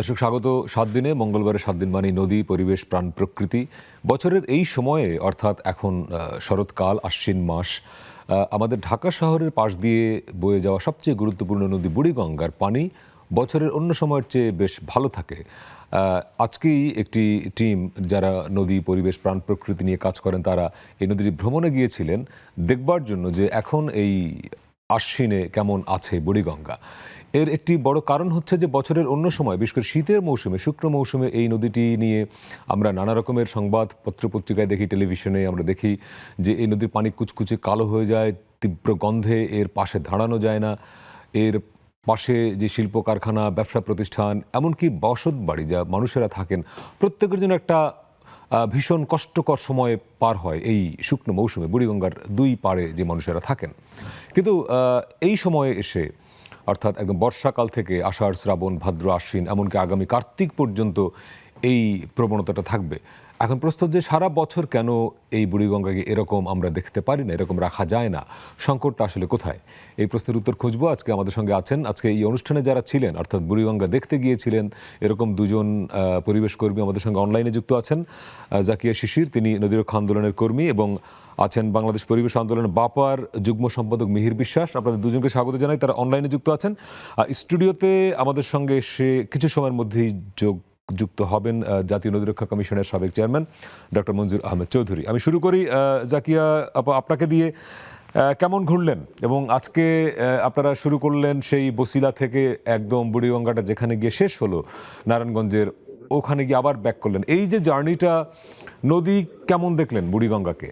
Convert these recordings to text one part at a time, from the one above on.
দর্শক স্বাগত 7 দিনে মঙ্গলবারে 7 দিন মানে নদী, পরিবেশ, প্রাণ, প্রকৃতি। বছরের এই সময়ে অর্থাৎ এখন শরৎকাল, আশ্বিন মাস, আমাদের ঢাকা শহরের পাশ দিয়ে বয়ে যাওয়া সবচেয়ে গুরুত্বপূর্ণ নদী বুড়িগঙ্গার পানি বছরের অন্য সময়ের চেয়ে বেশ ভালো থাকে। আজকেই একটি টিম যারা নদী, পরিবেশ, প্রাণ, প্রকৃতি নিয়ে কাজ করেন তারা এই নদীটি ভ্রমণে গিয়েছিলেন দেখবার জন্য যে এখন এই আশ্বিনে কেমন আছে বুড়িগঙ্গা। এর একটি বড় কারণ হচ্ছে যে বছরের অন্য সময় বিশেষ করে শীতের মৌসুমে, শুকনো মৌসুমে এই নদীটি নিয়ে আমরা নানা রকমের সংবাদ পত্রপত্রিকায় দেখি, টেলিভিশনে আমরা দেখি যে এই নদীর পানি কুচকুচে কালো হয়ে যায়, তীব্র গন্ধে এর পাশে দাঁড়ানো যায় না। এর পাশে যে শিল্প কারখানা, ব্যবসা প্রতিষ্ঠান, এমনকি বসত বাড়ি যা মানুষেরা থাকেন, প্রত্যেকের জন্য একটা ভীষণ কষ্টকর সময় পার হয় এই শুকনো মৌসুমে বুড়িগঙ্গার দুই পাড়ে যে মানুষেরা থাকেন। কিন্তু এই সময়ে এসে অর্থাৎ একদম বর্ষাকাল থেকে আষাঢ়, শ্রাবণ, ভাদ্র, আশ্বিন, এমনকি আগামী কার্তিক পর্যন্ত এই প্রবণতাটা থাকবে। এখন প্রশ্ন যে সারা বছর কেন এই বুড়িগঙ্গাকে এরকম আমরা দেখতে পারি না, এরকম রাখা যায় না, সংকটটা আসলে কোথায়? এই প্রশ্নের উত্তর খুঁজবো। আজকে আমাদের সঙ্গে আছেন, আজকে এই অনুষ্ঠানে যারা ছিলেন অর্থাৎ বুড়িগঙ্গা দেখতে গিয়েছিলেন এরকম দুজন পরিবেশ কর্মী আমাদের সঙ্গে অনলাইনে যুক্ত আছেন। জাকিয়া শিশির, তিনি নদীরক্ষা আন্দোলনের কর্মী, এবং আছেন বাংলাদেশ পরিবেশ আন্দোলনের বাপার যুগ্ম সম্পাদক মিহির বিশ্বাস। আপনাদের দুজনকে স্বাগত জানাই, তারা অনলাইনে যুক্ত আছেন। স্টুডিওতে আমাদের সঙ্গে সে কিছু সময়ের মধ্যেই যুক্ত হবেন জাতীয় নদীরক্ষা কমিশনের সাবেক চেয়ারম্যান ডক্টর মঞ্জুর আহমেদ চৌধুরী। আমি শুরু করি জাকিয়া আপা, আপনাকে দিয়ে। কেমন ঘুরলেন এবং আজকে আপনারা শুরু করলেন সেই বসিলা থেকে একদম বুড়িগঙ্গাটা যেখানে গিয়ে শেষ হলো নারায়ণগঞ্জের, ওখানে গিয়ে আবার ব্যাক করলেন, এই যে জার্নিটা, নদী কেমন দেখলেন বুড়িগঙ্গাকে?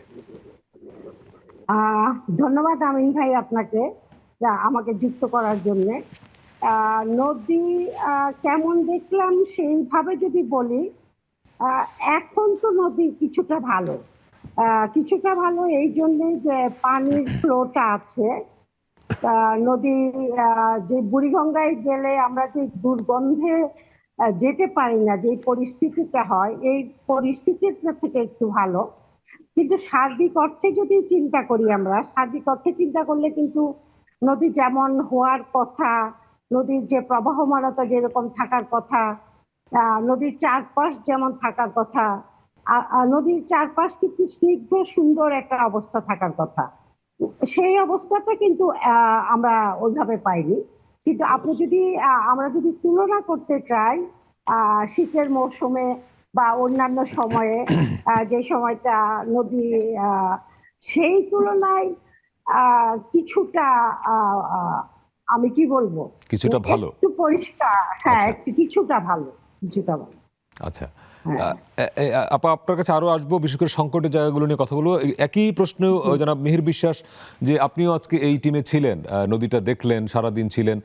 ধন্যবাদ আমিন ভাই আপনাকে আমাকে যুক্ত করার জন্য। নদী কেমন দেখলাম সেইভাবে যদি বলি, এখন তো নদী কিছুটা ভালো, এই জন্যে যে পানির ফ্লোটা আছে। নদী যে বুড়িগঙ্গায় গেলে আমরা যে দুর্গন্ধে যেতে পারি না, যে পরিস্থিতিটা হয়, এই পরিস্থিতিটা থেকে একটু ভালো। কিন্তু সার্বিক অর্থে যদি চিন্তা করি, আমরা সার্বিক অর্থে চিন্তা করলে কিন্তু নদী যেমন হওয়ার কথা, নদীর যে প্রবাহমানতা যেরকম থাকার কথা, নদীর চারপাশ যেমন থাকার কথা, নদীর চারপাশ কিন্তু স্নিগ্ধ সুন্দর একটা অবস্থা থাকার কথা, সেই অবস্থাটা কিন্তু আমরা ওইভাবে পাইনি। কিন্তু আপনি যদি আমরা যদি তুলনা করতে চাই শীতের মৌসুমে বা অন্যান্য সময়ে, যে সময়টা নদী সেই তুলনায় কিছুটা আমি কি বলবো, কিছুটা ভালো, একটু পরিষ্কার, হ্যাঁ একটু কিছুটা ভালো। আচ্ছা আপা, আপনার কাছে আরো আসবো, বিশেষ করে সংকটের জায়গাগুলো নিয়ে কথা বলবো। একই প্রশ্ন জনাব মিহির বিশ্বাস, যে আপনিও আজকে এই টিমে ছিলেন, নদীটা দেখলেন, সারাদিন ছিলেন,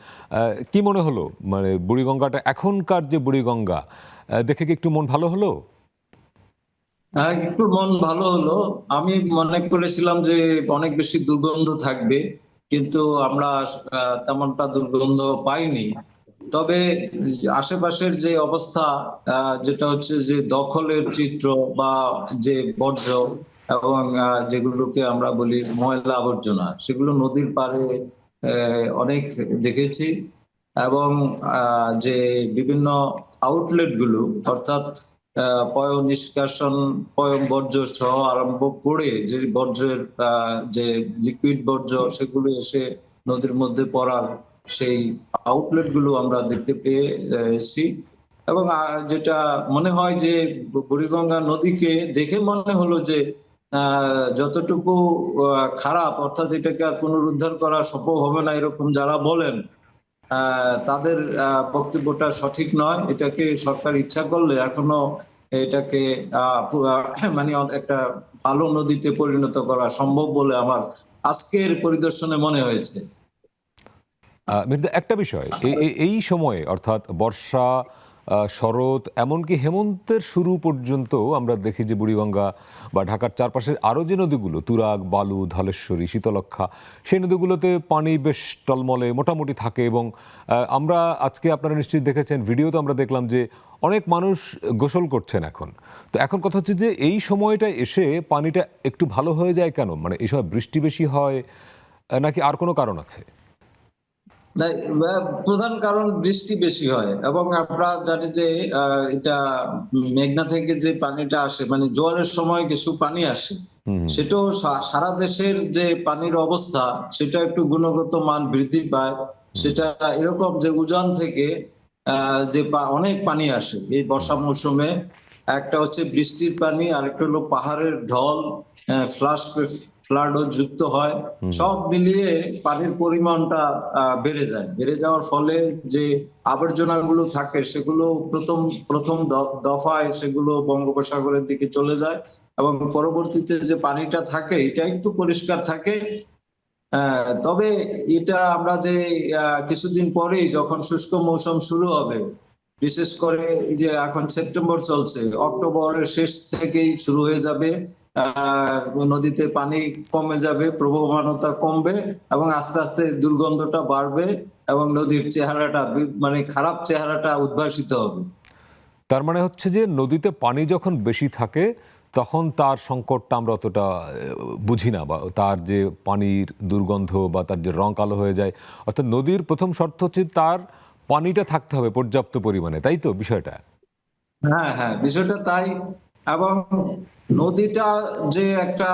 কি মনে হলো? মানে বুড়িগঙ্গাটা এখনকার যে বুড়িগঙ্গা দেখে কি একটু মন ভালো হলো? একটু মন ভালো হলো। আমি মনে করেছিলাম যে অনেক বেশি দুর্গন্ধ থাকবে, কিন্তু আমরা তেমনটা দুর্গন্ধ পাইনি। তবে আশেপাশের যে অবস্থা, যেটা হচ্ছে যে দখলের চিত্র বা যে বর্জ্য এবং যেগুলোকে আমরা বলি ময়লা আবর্জনা, সেগুলো নদীর পাড়ে অনেক দেখেছি। এবং যে বিভিন্ন আউটলেট গুলো, অর্থাৎ পয় নিষ্কাশন, পয় বর্জ্য সহ আরম্ভ করে যে বর্জ্যের যে লিকুইড বর্জ্য, সেগুলো এসে নদীর মধ্যে পড়ার সেই আউটলেট গুলো আমরা দেখতে পেয়েছি। এবং যেটা মনে হয় যে বুড়িগঙ্গা নদীকে দেখে মনে হলো যে যতটুকু খারাপ, অর্থাৎ এটাকে আর পুনরুদ্ধার করা সম্ভব হবে না এরকম যারা বলেন, তাদের বক্তব্যটা সঠিক নয়। এটাকে সরকার ইচ্ছা করলে এখনো এটাকে মানে একটা ভালো নদীতে পরিণত করা সম্ভব বলে আমার আজকের পরিদর্শনে মনে হয়েছে। একটা বিষয়, এই সময়ে অর্থাৎ বর্ষা, শরৎ, এমনকি হেমন্তের শুরু পর্যন্ত আমরা দেখি যে বুড়িগঙ্গা বা ঢাকার চারপাশের আরও যে নদীগুলো, তুরাগ, বালু, ধলেশ্বরী, শীতলক্ষা, সেই নদীগুলোতে পানি বেশ টলমলে মোটামুটি থাকে। এবং আমরা আজকে, আপনারা নিশ্চয়ই দেখেছেন, ভিডিওতে আমরা দেখলাম যে অনেক মানুষ গোসল করছেন এখন। তো এখন কথা হচ্ছে যে এই সময়টা এসে পানিটা একটু ভালো হয়ে যায় কেন? মানে এই সময় বৃষ্টি বেশি হয় নাকি আর কোনো কারণ আছে? না, প্রধান কারণ বৃষ্টি বেশি হয় এবং আমরা জানি যে এটা মেঘনা থেকে যে পানিটা আসে, মানে জোয়ারের সময় কিছু পানি আসে, হুম। সেটাও সারা দেশের যে পানির অবস্থা সেটা একটু গুণগত মান বৃদ্ধি পায়। সেটা এরকম যে উজান থেকে যে অনেক পানি আসে এই বর্ষা মৌসুমে। একটা হচ্ছে বৃষ্টির পানি, আরেকটা হলো পাহাড়ের ঢল, ফ্লাশ ফ্লাডও যুক্ত হয়। সব মিলিয়ে পানির পরিমাণটা বেড়ে যায়। বেড়ে যাওয়ার ফলে যে আবর্জনাগুলো থাকে সেগুলো প্রথম প্রথম দফায় সেগুলো বঙ্গোপসাগরের দিকে চলে যায় এবং পরবর্তীতে যে পানিটা থাকে এটা একটু পরিষ্কার থাকে। তবে এটা আমরা যে কিছুদিন পরেই যখন শুষ্ক মৌসুম শুরু হবে, বিশেষ করে এই যে এখন সেপ্টেম্বর চলছে, অক্টোবরের শেষ থেকেই শুরু হয়ে যাবে, নদীতে পানি কমে যাবে, প্রবহমানতা কমবে এবং আস্তে আস্তে দুর্গন্ধটা বাড়বে এবং নদীর চেহারাটা মানে খারাপ চেহারাটা উদ্ভাসিত হবে। তার মানে হচ্ছে যে নদীতে পানি যখন বেশি থাকে তখন তার সংকটটা আমরা অতটা বুঝি না, বা তার যে পানির দুর্গন্ধ বা তার যে রং কালো হয়ে যায়। অর্থাৎ নদীর প্রথম শর্ত হচ্ছে তার পানিটা থাকতে হবে পর্যাপ্ত পরিমাণে, তাই তো বিষয়টা? হ্যাঁ, হ্যাঁ, বিষয়টা তাই। এবং নদীটা যে একটা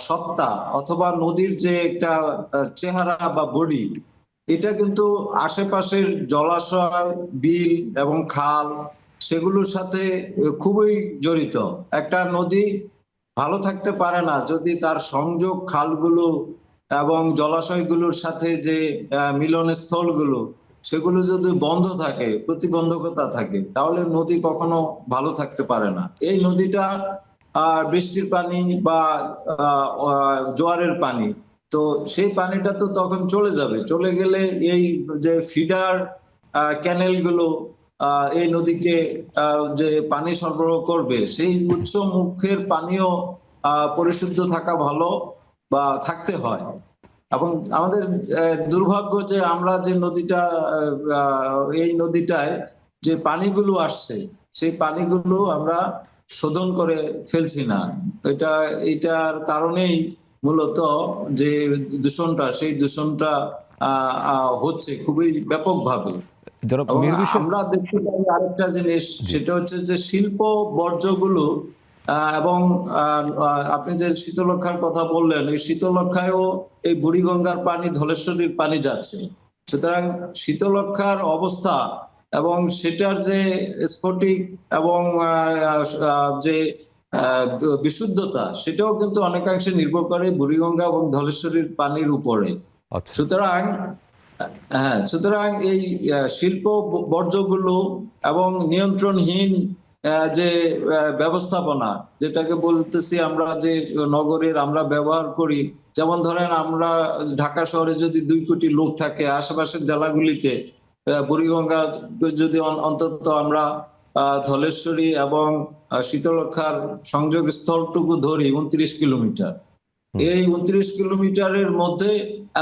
সত্তা অথবা নদীর যে একটা চেহারা বা বডি, এটা কিন্তু আশেপাশের জলাশয়, বিল এবং খাল সেগুলোর সাথে খুবই জড়িত। একটা নদী ভালো থাকতে পারে না যদি তার সংযোগ খালগুলো এবং জলাশয়গুলোর সাথে যে মিলনস্থলগুলো সেগুলো যদি বন্ধ থাকে, প্রতিবন্ধকতা থাকে, তাহলে নদী কখনো ভালো থাকতে পারে না। এই নদীটা বৃষ্টির পানি বা জোয়ারের পানি, তো সেই পানিটা তো তখন চলে যাবে। চলে গেলে এই যে ফিডার ক্যানেল গুলো এই নদীকে যে পানি সরবরাহ করবে, সেই উৎস মুখের পানিও পরিশুদ্ধ থাকা ভালো বা থাকতে হয়। এবং আমাদের দুর্ভাগ্য যে আমরা যে নদীটা এই নদীটায় যে পানিগুলো আসছে সেই পানিগুলো আমরা শোধন করে ফেলছি না। এটার কারণেই মূলত যে দূষণটা, সেই দূষণটা হচ্ছে খুবই ব্যাপকভাবে। জনাব এবং মিহির বিশ্বাস, আমরা দেখতে পাই আরেকটা জিনিস, জি। সেটা হচ্ছে যে শিল্প বর্জ্যগুলো এবং আপনি যে শীতলক্ষার কথা বললেন, এই শীতলক্ষায়ও এই বুড়িগঙ্গার পানি ধলেশ্বরীর পানি যাচ্ছে। সুতরাং শীতলক্ষার অবস্থা এবং সেটার যে স্ফটিক এবং যে বিশুদ্ধতা, সেটাও কিন্তু অনেকাংশে নির্ভর করে বুড়িগঙ্গা এবং ধলেশ্বরীর পানির উপরে। আচ্ছা। সুতরাং হ্যাঁ, সুতরাং এই শিল্প বর্জ্যগুলো এবং নিয়ন্ত্রণহীন যে ব্যবস্থাপনা, যেটাকে বলতেছি আমরা যে নগরের আমরা ব্যবহার করি, যেমন ধরেন আমরা ঢাকা শহরে যদি 2 কোটি লোক থাকে, আশেপাশের জেলাগুলিতে বুড়িগঙ্গা যদি অন্তত আমরা ধলেশ্বরী এবং শীতলক্ষার সংযোগ স্থলটুকু ধরি 29 কিলোমিটার, এই 29 কিলোমিটারের মধ্যে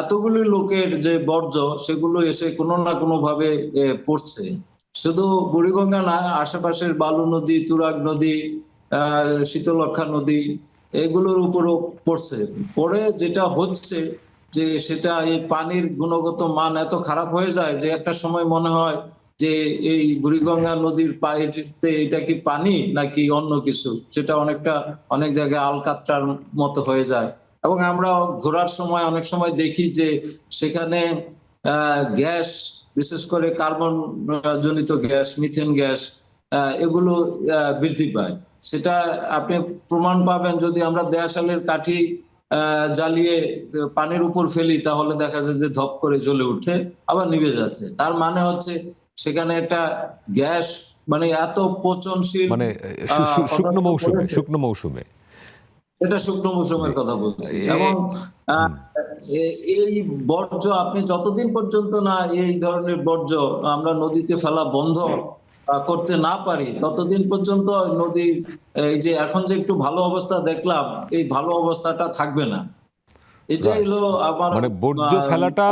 এতগুলি লোকের যে বর্জ্য সেগুলো এসে কোনো না কোনো ভাবে পড়ছে। শুধু বুড়িগঙ্গা না, আশেপাশের বালু নদী, তুরাগ নদী, শীতলক্ষা নদী, এগুলোর উপরও পড়ছে। পড়ে যেটা হচ্ছে যে সেটা এই পানির গুণগত মান এত খারাপ হয়ে যায় যে একটা সময় মনে হয় যে এই বুড়িগঙ্গা নদীর পানিতে এটা কি পানি নাকি অন্য কিছু, সেটা অনেকটা অনেক জায়গায় আলকাতরার মতো হয়ে যায়। এবং আমরা ঘোরার সময় অনেক সময় দেখি যে সেখানে গ্যাস, বিশেষ করে কার্বন জনিত গ্যাস, মিথেন গ্যাস, এগুলো বৃদ্ধি পায়। সেটা আপনি প্রমাণ পাবেন যদি আমরা দেয়াশালের কাঠি জ্বালিয়ে পানির উপর ফেলি, তাহলে দেখা যায় যে ধপ করে জ্বলে উঠে আবার নিভে যাচ্ছে। তার মানে হচ্ছে সেখানে একটা গ্যাস, মানে এত পচনশীল মানে শুকনো পদার্থ মৌসুমে, পড়েছে। শুকনো মৌসুমে। এটা শুকনো মৌসুমের জি। কথা বলছি। এ এবং আহ, হুম। এই বর্জ্য আপনি যতদিন পর্যন্ত না এই ধরনের বর্জ্য আমরা নদীতে ফেলা বন্ধ করতে না পারি, ততদিন পর্যন্ত নদী এই যে এখন যে একটু ভালো অবস্থা দেখলাম, এই ভালো অবস্থাটা থাকবে না। এটাই রাইট। হলো আমার মানে বর্জ্য ফেলাটা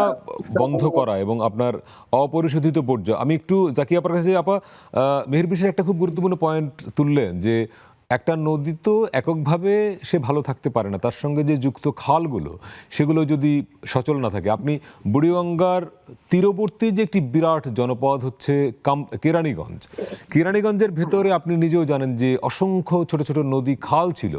বন্ধ আহ, করা এবং আপনার অপরিশোধিত বর্জ্য। আমি একটু জাকিয়া আপার কাছে, আপা মিহির বিশ্বের একটা খুব গুরুত্বপূর্ণ পয়েন্ট তুললেন যে একটা নদী তো এককভাবে সে ভালো থাকতে পারে না, তার সঙ্গে যে যুক্ত খালগুলো সেগুলো যদি সচল না থাকে। আপনি বুড়িগঙ্গার তীরবর্তী যে একটি বিরাট জনপদ হচ্ছে কেরানীগঞ্জ, কেরানীগঞ্জের ভেতরে আপনি নিজেও জানেন যে অসংখ্য ছোট ছোট নদী খাল ছিল।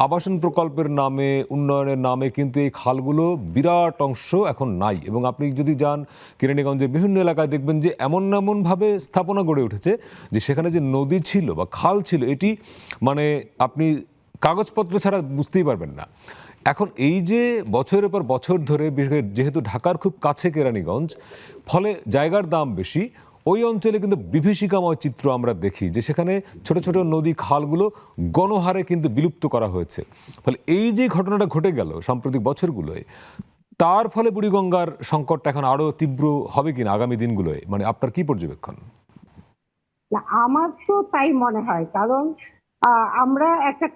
আবাসন প্রকল্পের নামে, উন্নয়নের নামে কিন্তু এই খালগুলো বিরাট অংশ এখন নাই। এবং আপনি যদি যান কেরানীগঞ্জের বিভিন্ন এলাকায় দেখবেন যে এমনভাবে স্থাপনা গড়ে উঠেছে যে সেখানে যে নদী ছিল বা খাল ছিল এটি মানে আপনি কাগজপত্র ছাড়া বুঝতেই পারবেন না। এখন এই যে বছরের পর বছর ধরে, যেহেতু ঢাকার খুব কাছে কেরানীগঞ্জ, ফলে জায়গার দাম বেশি, ওই অঞ্চলে কিন্তু বিভীষিকাময় চিত্র আমরা দেখি যে সেখানে ছোট ছোট নদী খালগুলো গণহারে কিন্তু বিলুপ্ত করা হয়েছে। ফলে এই যে ঘটনাটা ঘটে গেল সাম্প্রতিক বছরগুলোয়, তার ফলে বুড়িগঙ্গার সংকটটা এখন আরো তীব্র হবে কিনা আগামী দিনগুলোয়, মানে আপনার কি পর্যবেক্ষণ? না, আমার তো তাই মনে হয়। কারণ আমরা একটা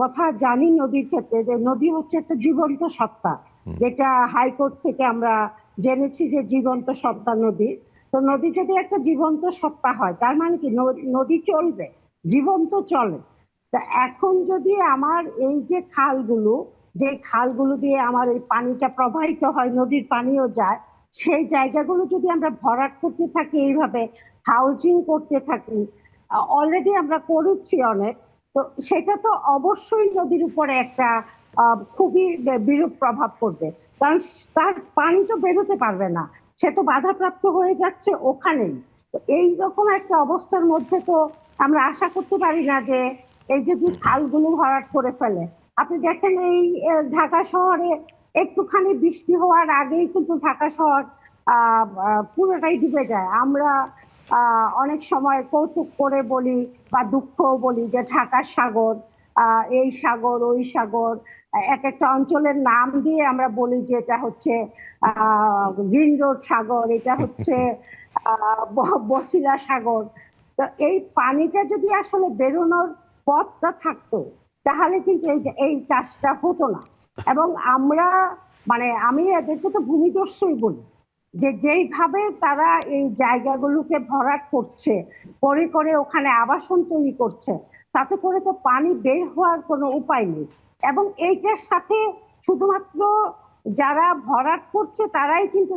কথা জানি নদীর ক্ষেত্রে, যে নদী হচ্ছে একটা জীবন্ত সত্তা, যেটা হাইকোর্ট থেকে আমরা জেনেছি যে জীবন্ত সত্তা নদী। তো নদী যদি একটা জীবন্ত সত্তা হয়, তার মানে কি নদী চলবে, জীবন্ত চলে। তা এখন যদি আমার এই যে খালগুলো দিয়ে আমার এই পানিটা প্রবাহিত হয়, নদীর পানিও যায়, সেই জায়গাগুলো যদি আমরা ভরাট করতে থাকি, এইভাবে হাউজিং করতে থাকি, অলরেডি আমরা করেছি অনেক, তো সেটা তো অবশ্যই নদীর উপরে একটা খুবই বিরূপ প্রভাব পড়বে। কারণ তার পানি তো বেরোতে পারবে না, সে তো বাধাপ্রাপ্ত হয়ে যাচ্ছে ওখানেই। তো এইরকম একটা অবস্থার মধ্যে তো আমরা আশা করতে পারি না যে এই যদি খালগুলো ভরাট করে ফেলে। আপনি দেখেন এই ঢাকা শহরে একটুখানি বৃষ্টি হওয়ার আগেই কিন্তু ঢাকা শহর পুরোটাই ডুবে যায়। আমরা অনেক সময় কৌতুক করে বলি বা দুঃখও বলি যে ঢাকার সাগর, এই সাগর ওই সাগর, এক একটা অঞ্চলের নাম দিয়ে আমরা বলি যে এটা হচ্ছে গ্রিন রোড সাগর, এটা হচ্ছে বসিলা সাগর। তো এই পানিটা যদি আসলে বেরোনোর পথটা থাকতো, তাহলে কিন্তু এই কাজটা হতো না। এবং আমরা আমি এদেরকে তো ভূমিদস্যুই বলি, যে যেইভাবে তারা এই জায়গাগুলোকে ভরাট করছে, করে ওখানে আবাসন তৈরি করছে, তাতে করে তো পানি বের হওয়ার কোনো উপায় নেই। এবং এইটার সাথে শুধুমাত্র যারা ভরাট করছে তারাই কিন্তু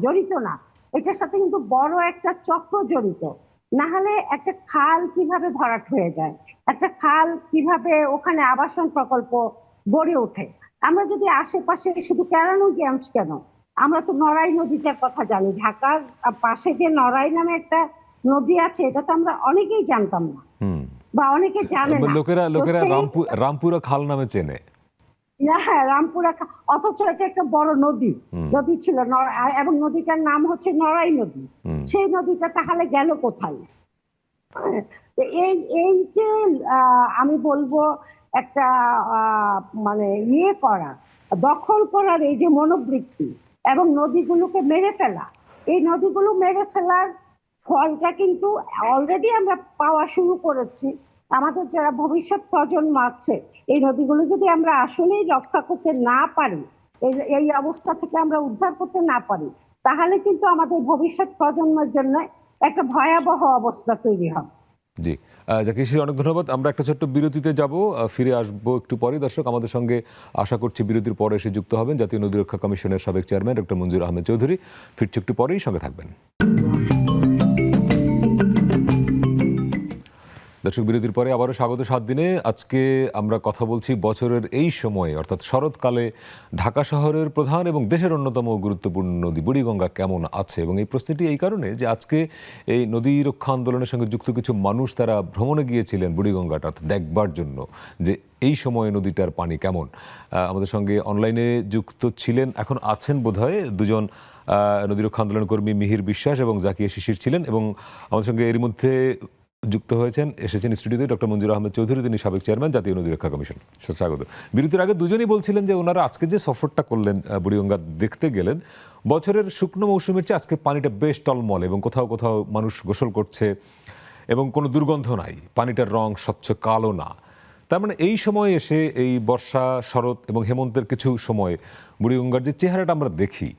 জড়িত না, এটার সাথে কিন্তু বড় একটা চক্র জড়িত। না হলে একটা খাল কিভাবে ভরাট হয়ে যায়, একটা খাল কিভাবে ওখানে আবাসন প্রকল্প গড়ে ওঠে? আমরা যদি আশেপাশে শুধু কেরানীগঞ্জ কেন, আমরা তো নড়াই নদীটার কথা জানি। ঢাকার পাশে যে নড়াই নামে একটা নদী আছে, এটা তো আমরা অনেকেই জানতাম না বা অনেকে জানে না। লোকেরা রামপুরা খাল নামে চেনে। হ্যাঁ, রামপুরা, অথচ এটা একটা বড় নদী ছিল, এবং নদীটার নাম হচ্ছে নড়াই নদী। সেই নদীটা তাহলে গেল কোথায়? এই যে আমি বলবো একটা দখল করার এই যে মনোবৃত্তি এবং নদীগুলোকে মেরে ফেলা, এই নদীগুলো মেরে ফেলার ফলটা কিন্তু অলরেডি আমরা পাওয়া শুরু করেছি। আমাদের যারা ভবিষ্যৎ প্রজন্ম আছে, এই নদীগুলো যদি আমরা আসলেই রক্ষা করতে না পারি, এই অবস্থা থেকে আমরা উদ্ধার করতে না পারি, তাহলে কিন্তু আমাদের ভবিষ্যৎ প্রজন্মের জন্য একটা ভয়াবহ অবস্থা তৈরি হবে। জি, জাকির শ্রী, অনেক ধন্যবাদ। আমরা একটা ছোট্ট বিরতিতে যাব, ফিরে আসবো একটু পরে। দর্শক, আমাদের সঙ্গে আশা করছি বিরতির পরে এসে যুক্ত হবেন জাতীয় নদী রক্ষা কমিশনের সাবেক চেয়ারম্যান ডক্টর মঞ্জুর আহমেদ চৌধুরী। ফিরছি একটু পরেই, সঙ্গে থাকবেন। দর্শক, বিরতির পরে আবারও স্বাগত 7 দিনে। আজকে আমরা কথা বলছি বছরের এই সময়ে, অর্থাৎ শরৎকালে ঢাকা শহরের প্রধান এবং দেশের অন্যতম গুরুত্বপূর্ণ নদী বুড়িগঙ্গা কেমন আছে। এবং এই প্রশ্নটি এই কারণে যে আজকে এই নদী রক্ষা আন্দোলনের সঙ্গে যুক্ত কিছু মানুষ তারা ভ্রমণে গিয়েছিলেন বুড়িগঙ্গাটা দেখবার জন্য যে এই সময়ে নদীটার পানি কেমন। আমাদের সঙ্গে অনলাইনে যুক্ত ছিলেন, এখন আছেন বোধহয় দুজন নদী রক্ষা আন্দোলন কর্মী, মিহির বিশ্বাস এবং জাকিয়া শিশির ছিলেন, এবং আমাদের সঙ্গে এর মধ্যে যুক্ত এসেছেন স্টুডিওতে ডক্টর মঞ্জুর আহমেদ চৌধুরী, তিনি সাবেক চেয়ারম্যান জাতীয় নদী রক্ষা কমিশন। স্বাগত। বিরতির আগে দুজনই বলছিলেন যে ওনারা আজকে যে সফরটা করলেন, বুড়িগঙ্গা দেখতে গেলেন, বছরের শুকনো মৌসুমের চেয়ে আজকে পানিটা বেশ টলমল, এবং কোথাও কোথাও মানুষ গোসল করছে এবং কোনো দুর্গন্ধ নাই, পানিটার রং স্বচ্ছ কালো না। তার মানে এই সময় এসে, এই বর্ষা, শরৎ এবং হেমন্তের কিছু সময় বুড়িগঙ্গার যে চেহারাটা আমরা দেখি,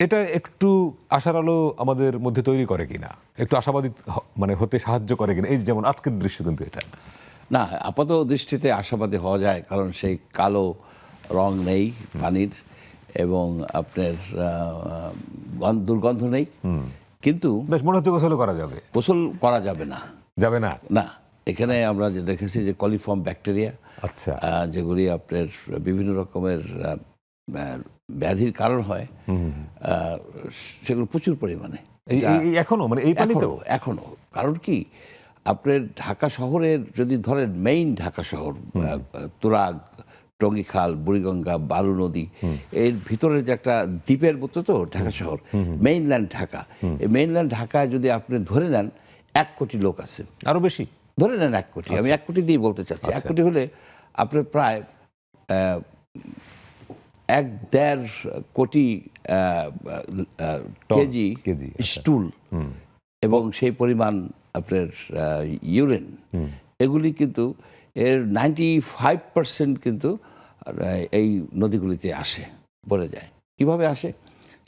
এটা একটু আশার আলো আমাদের মধ্যে তৈরি করে কিনা, একটু আশাবাদী হতে সাহায্য করে কিনা? এই যেমন আজকের দৃশ্য কিন্তু এটা না, আপাত দৃষ্টিতে আশাবাদী হওয়া যায়, কারণ সেই কালো রং নেই পানির এবং আপনার দুর্গন্ধ নেই, কিন্তু বেশ মনে হচ্ছে গোসলও করা যাবে। গোসল করা যাবে না। যাবে না? না, এখানে আমরা যে দেখেছি যে কলিফর্ম ব্যাকটেরিয়া, আচ্ছা। যেগুলি আপনার বিভিন্ন রকমের ব্যাধির কারণ হয়, সেগুলো প্রচুর পরিমাণে এখনো মানে এই পানিতেও এখনো। কারণ কি, আপনার ঢাকা শহরের যদি ধরেন মেইন ঢাকা শহর, তুরাগ, টঙ্গীখাল, বুড়িগঙ্গা, বালু নদী, এর ভিতরে যে একটা দ্বীপের মতো তো ঢাকা শহর, মেইনল্যান্ড ঢাকা। এই মেইনল্যান্ড ঢাকায় যদি আপনি ধরে নেন 1 কোটি লোক আছে, আরো বেশি ধরে নেন 1 কোটি, আমি 1 কোটি দিয়ে বলতে চাচ্ছি। 1 কোটি হলে আপনার প্রায় 1.5 কোটি কেজি স্টুল এবং সেই পরিমাণ আপনার ইউরিন, এগুলি কিন্তু এর 95% কিন্তু এই নদীগুলিতে আসে, বলে যায়। কিভাবে আসে?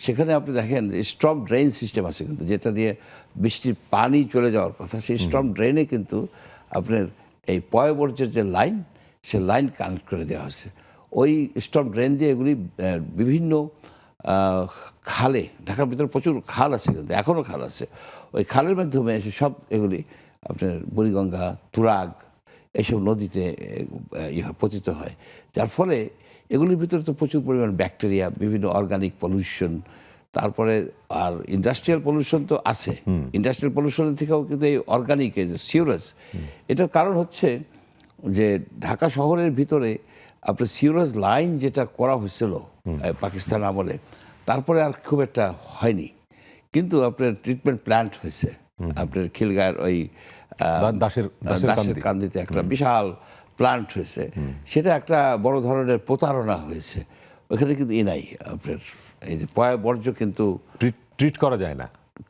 সেখানে আপনি দেখেন স্ট্রম ড্রেন সিস্টেম আছে কিন্তু, যেটা দিয়ে বৃষ্টির পানি চলে যাওয়ার কথা, সেই স্ট্রম ড্রেনে কিন্তু আপনার এই পয়ঃবর্জ্যের যে লাইন, সে লাইন কানেক্ট করে দেওয়া হয়েছে। ওই স্ট্রম ড্রেন দিয়ে এগুলি বিভিন্ন খালে, ঢাকার ভিতরে প্রচুর খাল আছে কিন্তু এখনও খাল আছে, ওই খালের মাধ্যমে এসে সব এগুলি আপনার বুড়িগঙ্গা, তুরাগ এইসব নদীতে পতিত হয়। যার ফলে এগুলির ভিতরে তো প্রচুর পরিমাণ ব্যাকটেরিয়া, বিভিন্ন অর্গানিক পলিউশন, তারপরে আর ইন্ডাস্ট্রিয়াল পলিউশন তো আছে। ইন্ডাস্ট্রিয়াল পলিউশনের থেকেও কিন্তু এই অর্গানিক, এই যে সিউরেজ, এটার কারণ হচ্ছে যে ঢাকা শহরের ভিতরে আপনার সিউরেজ লাইন যেটা করা হয়েছিল পাকিস্তান আমলে, তারপরে আর খুব একটা হয়নি, কিন্তু আপনার ট্রিটমেন্ট প্ল্যান্ট হয়েছে আপনার খিলগাঁয়ের ওই দাসের কান্দিতে একটা বিশাল প্ল্যান্ট হয়েছে, সেটা একটা বড় ধরনের প্রতারণা হয়েছে। ওখানে কিন্তু নাই আপনার এই যে পয়ঃবর্জ্য কিন্তু ট্রিট করা যায় না।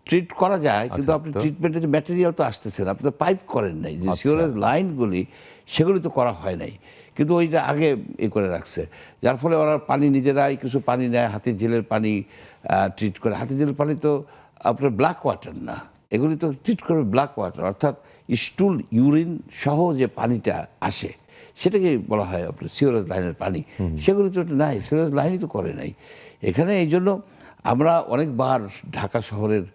ট্রিট করা যায়, কিন্তু আপনি ট্রিটমেন্টের যে ম্যাটেরিয়াল তো আসতেছে না, আপনি তো পাইপ করেন নাই, যে সিওরেজ লাইনগুলি সেগুলি তো করা হয় নাই, কিন্তু ওইটা আগে করে রাখছে। যার ফলে ওরা পানি নিজেরাই কিছু পানি নেয়, হাতির ঝিলের পানি ট্রিট করে। হাতির ঝিলের পানি তো আপনার ব্ল্যাক ওয়াটার না, এগুলি তো ট্রিট করবে ব্ল্যাক ওয়াটার, অর্থাৎ স্টুল, ইউরিন সহ যে পানিটা আসে সেটাকে বলা হয় আপনার সিওরেজ লাইনের পানি। সেগুলি তো নাই, সিওরেজ লাইনই তো করে নাই এখানে। এই জন্য আমরা অনেকবার ঢাকা শহরের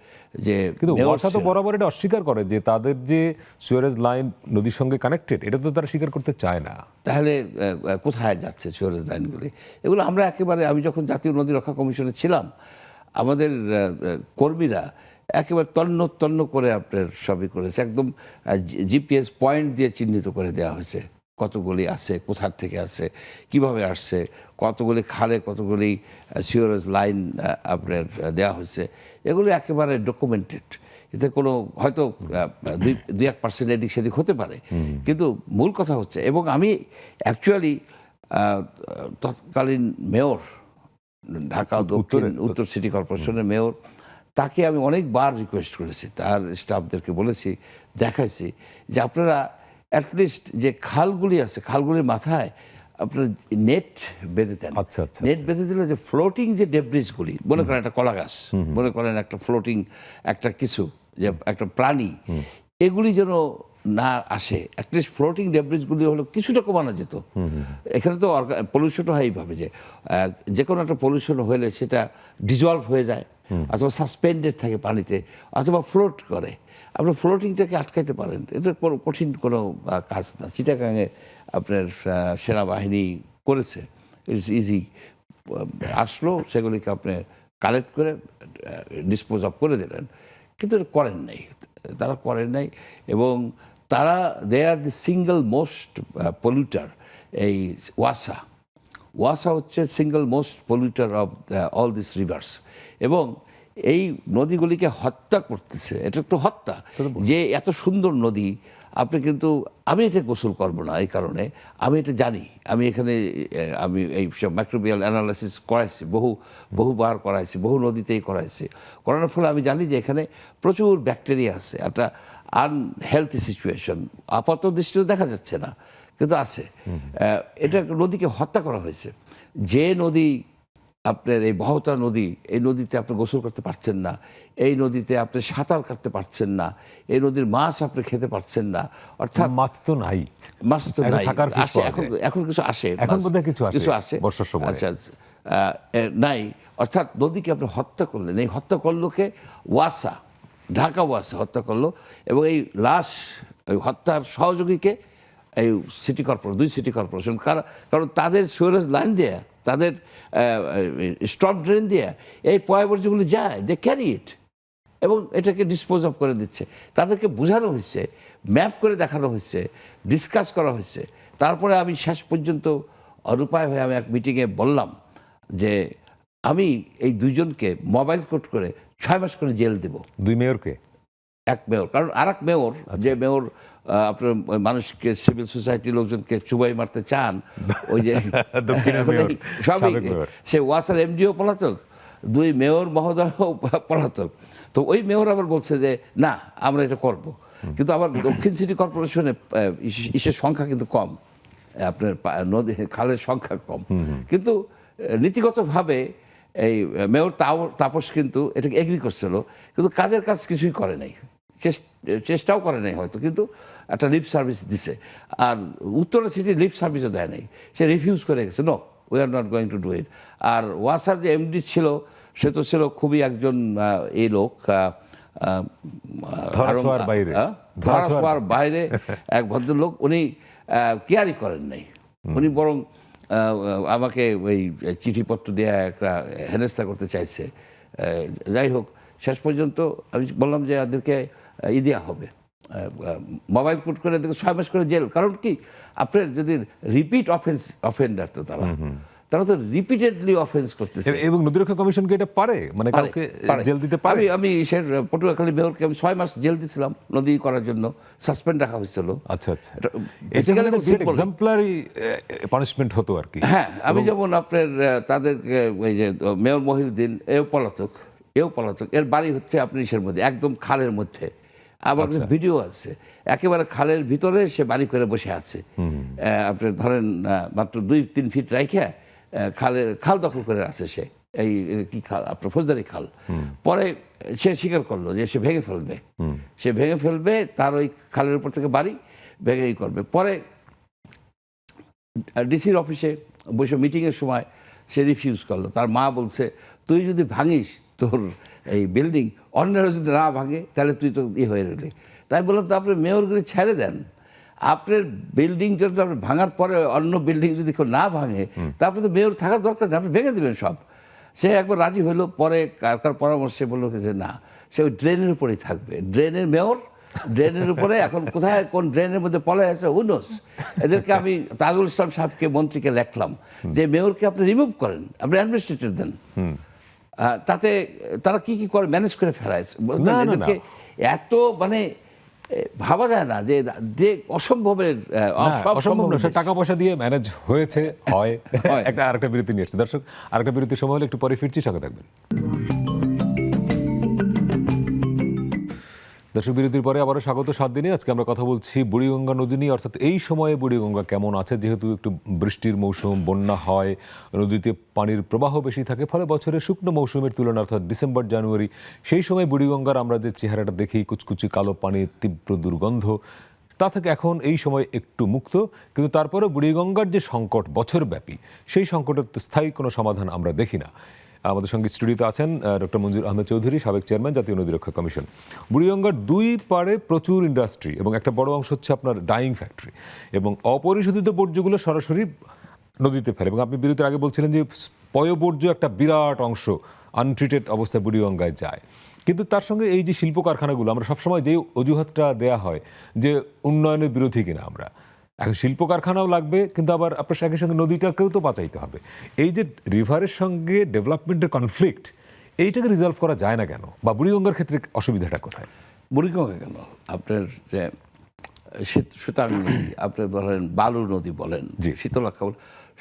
যে, কিন্তু ওয়াসা তো বরাবর এটা অস্বীকার করে যে তাদের যে সিওরেজ লাইন নদীর সঙ্গে কানেক্টেড, এটা তো তারা স্বীকার করতে চায় না। তাহলে কোথায় যাচ্ছে সিওরেজ লাইনগুলি? এগুলো আমরা একেবারে, আমি যখন জাতীয় নদী রক্ষা কমিশনে ছিলাম, আমাদের কর্মীরা একেবারে তন্ন করে আপনার সবই করেছে, একদম জিপিএস পয়েন্ট দিয়ে চিহ্নিত করে দেওয়া হয়েছে কতগুলি আছে, কোথার থেকে আসছে, কিভাবে আসছে, কতগুলি খালে কতগুলি সিওরেজ লাইন আপনার দেওয়া হয়েছে। এগুলো একেবারে ডকুমেন্টেড। এতে কোনো হয়তো 2-1% এদিক সেদিক হতে পারে, কিন্তু মূল কথা হচ্ছে, এবং আমি অ্যাকচুয়ালি তৎকালীন মেয়র, ঢাকা দক্ষিণ উত্তর সিটি কর্পোরেশনের মেয়র, তাকে আমি অনেকবার রিকোয়েস্ট করেছি, তার স্টাফদেরকে বলেছি, দেখাইছি যে আপনারা অ্যাটলিস্ট যে খালগুলি আছে, খালগুলির মাথায় আপনার নেট বেঁধে দেন। নেট বেঁধে দিলে যে ফ্লোটিং যে ডেব্রিসগুলি, মনে করেন একটা কলা গাছ, মনে করেন একটা ফ্লোটিং একটা কিছু, যে একটা প্রাণী, এগুলি যেন না আসে। অ্যাটলিস্ট ফ্লোটিং ডেব্রিসগুলি হলো কিছুটা কমানো যেত। এখানে তো পলিউশনটা হয় এইভাবে যে কোনো একটা পলিউশন হলে সেটা ডিজলভ হয়ে যায়, অথবা সাসপেন্ডেড থাকে পানিতে, অথবা ফ্লোট করে। আপনি ফ্লোটিংটাকে আটকাইতে পারেন, এটা কোনো কঠিন কোনো কাজ না। চিটাগাঙে আপনার সেনাবাহিনী করেছে, ইটস ইজি, আসলো, সেগুলিকে আপনি কালেক্ট করে ডিসপোজ অফ করে দিলেন, কিন্তু এটা করেন নাই, তারা করেন নাই। এবং তারা দে আর দি সিঙ্গল মোস্ট পলিউটার। এই ওয়াসা হচ্ছে single most polluter of all this rivers, এবং এই নদীগুলিকে হত্যা করতেছে। এটা তো হত্যা, যে এত সুন্দর নদী আপনি, কিন্তু আমি এটা গোসল করবো না এই কারণে, আমি এটা জানি। আমি এখানে আমি এই সব মাইক্রোবিয়াল অ্যানালাইসিস করাইছি, বহুবার করাইছি, বহু নদীতেই করাইছি। করানোর ফলে আমি জানি যে এখানে প্রচুর ব্যাকটেরিয়া আছে, একটা আনহেলথি সিচুয়েশন আপাত দৃষ্টিতে দেখা যাচ্ছে না, কিন্তু আছে। এটা নদীকে হত্যা করা হয়েছে। যে নদী আপনার এই বহতা নদী, এই নদীতে আপনি গোসল করতে পারছেন না, এই নদীতে আপনি সাঁতার কাটতে পারছেন না, এই নদীর মাছ আপনি খেতে পারছেন না। অর্থাৎ মাছ তো নাই, মাছ তো একটা নাই, শাকার fish আসে পাওয়া এখন, যায়। এখন কিছু আসে, এখন মাছ, বোধহয় কিছু আসে বর্ষার সময়। আচ্ছা নাই। অর্থাৎ নদীকে আপনি হত্যা করলেন। এই হত্যা করলো কে? ওয়াসা, ঢাকা ওয়াসা হত্যা করলো। এবং এই লাশ, এই হত্যার সহযোগীকে এই সিটি কর্পোরেশন, 2 সিটি কর্পোরেশন। কারণ তাদের সুয়ারেজ লাইন দিয়ে, তাদের স্ট্রম ড্রেন দিয়ে এই পয়ঃবর্জ্যগুলি যায়, দে ক্যারি ইট, এবং এটাকে ডিসপোজ অফ করে দিচ্ছে। তাদেরকে বোঝানো হয়েছে, ম্যাপ করে দেখানো হয়েছে, ডিসকাস করা হয়েছে। তারপরে আমি শেষ পর্যন্ত অরুপায় হয়ে আমি এক মিটিংয়ে বললাম যে আমি এই 2 জনকে মোবাইল কোর্ট করে 6 মাস করে জেল দেব। 2 মেয়রকে? এক মেয়র, কারণ আর এক মেয়র, যে মেয়র আপনার ওই মানুষকে, সিভিল সোসাইটির লোকজনকে চুবাই মারতে চান, ওই যে দক্ষিণের মেয়র, সবই, সাবেক মেয়র। সে ওয়াসার এমডিও পলাতক, 2 মেয়র মহোদয়ও পলাতক। তো ওই মেয়র আবার বলছে যে না, আমরা এটা করব। কিন্তু আবার দক্ষিণ সিটি কর্পোরেশনে ইসের সংখ্যা কিন্তু কম, আপনার নদী খালের সংখ্যা কম, কিন্তু নীতিগতভাবে এই মেয়র তাপস কিন্তু এটাকে এগ্রি করছিল, কিন্তু কাজের কাজ কিছুই করে নাই, চেষ্টাও করে নাই হয়তো, কিন্তু একটা লিপ সার্ভিস দিছে। আর উত্তরা সিটি লিপ সার্ভিসও দেয় নাই, সে রিফিউজ করে গেছে, no, we are not going to do it. আর ওয়াসার যে এমডি ছিল, সে তো ছিল খুবই একজন এই লোক, ধরাছোঁয়ার বাইরে। ধরাছোঁয়ার বাইরে এক ভদ্রলোক। উনি কেয়ারই করেন নাই, উনি বরং আমাকে ওই চিঠিপত্র দিয়ে একটা হেনস্থা করতে চাইছে। যাই হোক, শেষ পর্যন্ত আমি বললাম যে এদেরকে দেওয়া হবে, মোবাইল কোর্ট করে এদেরকে 6 মাস করে জেল। কারণ কি, আপনার যদি রিপিট অফেন্ডার, তো তারা তো রিপিটেডলি অফেন্স করতেছে। এবং নদীরক্ষা কমিশনকে এটা পারে, মানে কাউকে জেল দিতে পারে? আমি পটুয়াখালী মেয়রকে আমি 6 মাস জেল দিয়েছিলাম নদী করার জন্য, সাসপেন্ড রাখা হয়েছিল। আচ্ছা আচ্ছা, এক্সাম্পলারি পানিশমেন্ট হতো আর কি। হ্যাঁ, আমি যেমন আপনার তাদেরকে ওই যে মেয়র মহিউদ্দিন, এও পলাতক, এর বাড়ি হচ্ছে আপনি ইসের মধ্যে, একদম খালের মধ্যে। আবার ভিডিও আছে, একেবারে খালের ভিতরে সে বাড়ি করে বসে আছে। আপনার ধরেন মাত্র 2-3 ফিট রাইখে খাল দখল করে আছে সে। এই কি খাল? আপনার ফৌজদারি খাল। পরে সে স্বীকার করলো যে সে ভেঙে ফেলবে, তার ওই খালের উপর থেকে বাড়ি ভেঙে করবে। পরে ডিসির অফিসে বসে মিটিংয়ের সময় সে রিফিউজ করলো। তার মা বলছে, তুই যদি ভাঙিস তোর এই বিল্ডিং, অন্যরা যদি না ভাঙে, তাহলে তুই তো হয়ে রইলি। তাই বললাম, তো আপনি মেয়রগুলি ছেড়ে দেন, আপনার বিল্ডিং যদি আপনি ভাঙার পরে অন্য বিল্ডিং যদি কেউ না ভাঙে, তারপরে তো মেয়র থাকার দরকার নেই, আপনি ভেঙে দেবেন সব। সে একবার রাজি হইলো, পরে কার পরামর্শে বললো যে না, সে ওই ড্রেনের উপরেই থাকবে। ড্রেনের মেয়র, ড্রেনের উপরে। এখন কোথায় কোন ড্রেনের মধ্যে পলায় আছে হুনোস। এদেরকে আমি তাজুল ইসলাম সাহেবকে, মন্ত্রীকে লেখলাম যে মেয়রকে আপনি রিমুভ করেন, আপনি অ্যাডমিনিস্ট্রেটর দেন। তাতে তারা কি করে ম্যানেজ করে ফেলায়। এদেরকে এত মানে ভাবা যায় না যে অসম্ভবের অসম্ভব না, টাকা পয়সা দিয়ে ম্যানেজ হয়েছে, হয়। একটা আরেকটা বিরতি নিয়ে এসেছে দর্শক, আরেকটা বিরতির সময় হলে একটু পরে ফিরছি, সঙ্গে থাকবেন। দর্শক, বিরতির পরে আবারও স্বাগত 7 দিনে। আজকে আমরা কথা বলছি বুড়িগঙ্গা নদী নিয়ে, অর্থাৎ এই সময়ে বুড়িগঙ্গা কেমন আছে। যেহেতু একটু বৃষ্টির মৌসুম, বন্যা হয়, নদীতে পানির প্রবাহ বেশি থাকে, ফলে বছরের শুকনো মৌসুমের তুলনায় অর্থাৎ ডিসেম্বর জানুয়ারি, সেই সময় বুড়িগঙ্গার আমরা যে চেহারাটা দেখি, কুচকুচি কালো পানি, তীব্র দুর্গন্ধ, তা থেকে এখন এই সময় একটু মুক্ত। কিন্তু তারপরেও বুড়িগঙ্গার যে সংকট বছরব্যাপী, সেই সংকটের স্থায়ী কোনো সমাধান আমরা দেখি না। আমাদের সঙ্গে স্টুডিওতে আছেন ডক্টর মঞ্জুর আহমেদ চৌধুরী, সাবেক চেয়ারম্যান, জাতীয় নদী রক্ষা কমিশন। বুড়িগঙ্গার 2 পাড়ে প্রচুর ইন্ডাস্ট্রি এবং একটা বড় অংশ হচ্ছে আপনার ডাইং ফ্যাক্টরি, এবং অপরিশোধিত বর্জ্যগুলো সরাসরি নদীতে ফেলে। এবং আপনি বিরতির আগে বলছিলেন যে পয়ঃবর্জ্য একটা বিরাট অংশ আনট্রিটেড অবস্থায় বুড়িগঙ্গায় যায়। কিন্তু তার সঙ্গে এই যে শিল্প কারখানাগুলো, আমরা সবসময় যে অজুহাতটা দেয়া হয় যে উন্নয়নের বিরোধী কিনা আমরা, এখন শিল্প কারখানাও লাগবে, কিন্তু আবার আপনার সঙ্গে সঙ্গে নদীটাকেও তো বাঁচাইতে হবে। এই যে রিভারের সঙ্গে ডেভেলপমেন্টের কনফ্লিক্ট, এইটাকে রিজলভ করা যায় না কেন, বা বুড়িগঙ্গার ক্ষেত্রে অসুবিধাটা কোথায়? বুড়িগঙ্গা কেন, আপনার যে সুতাং নদী, আপনি বলেন বালু নদী বলেন, শীতলক্ষা,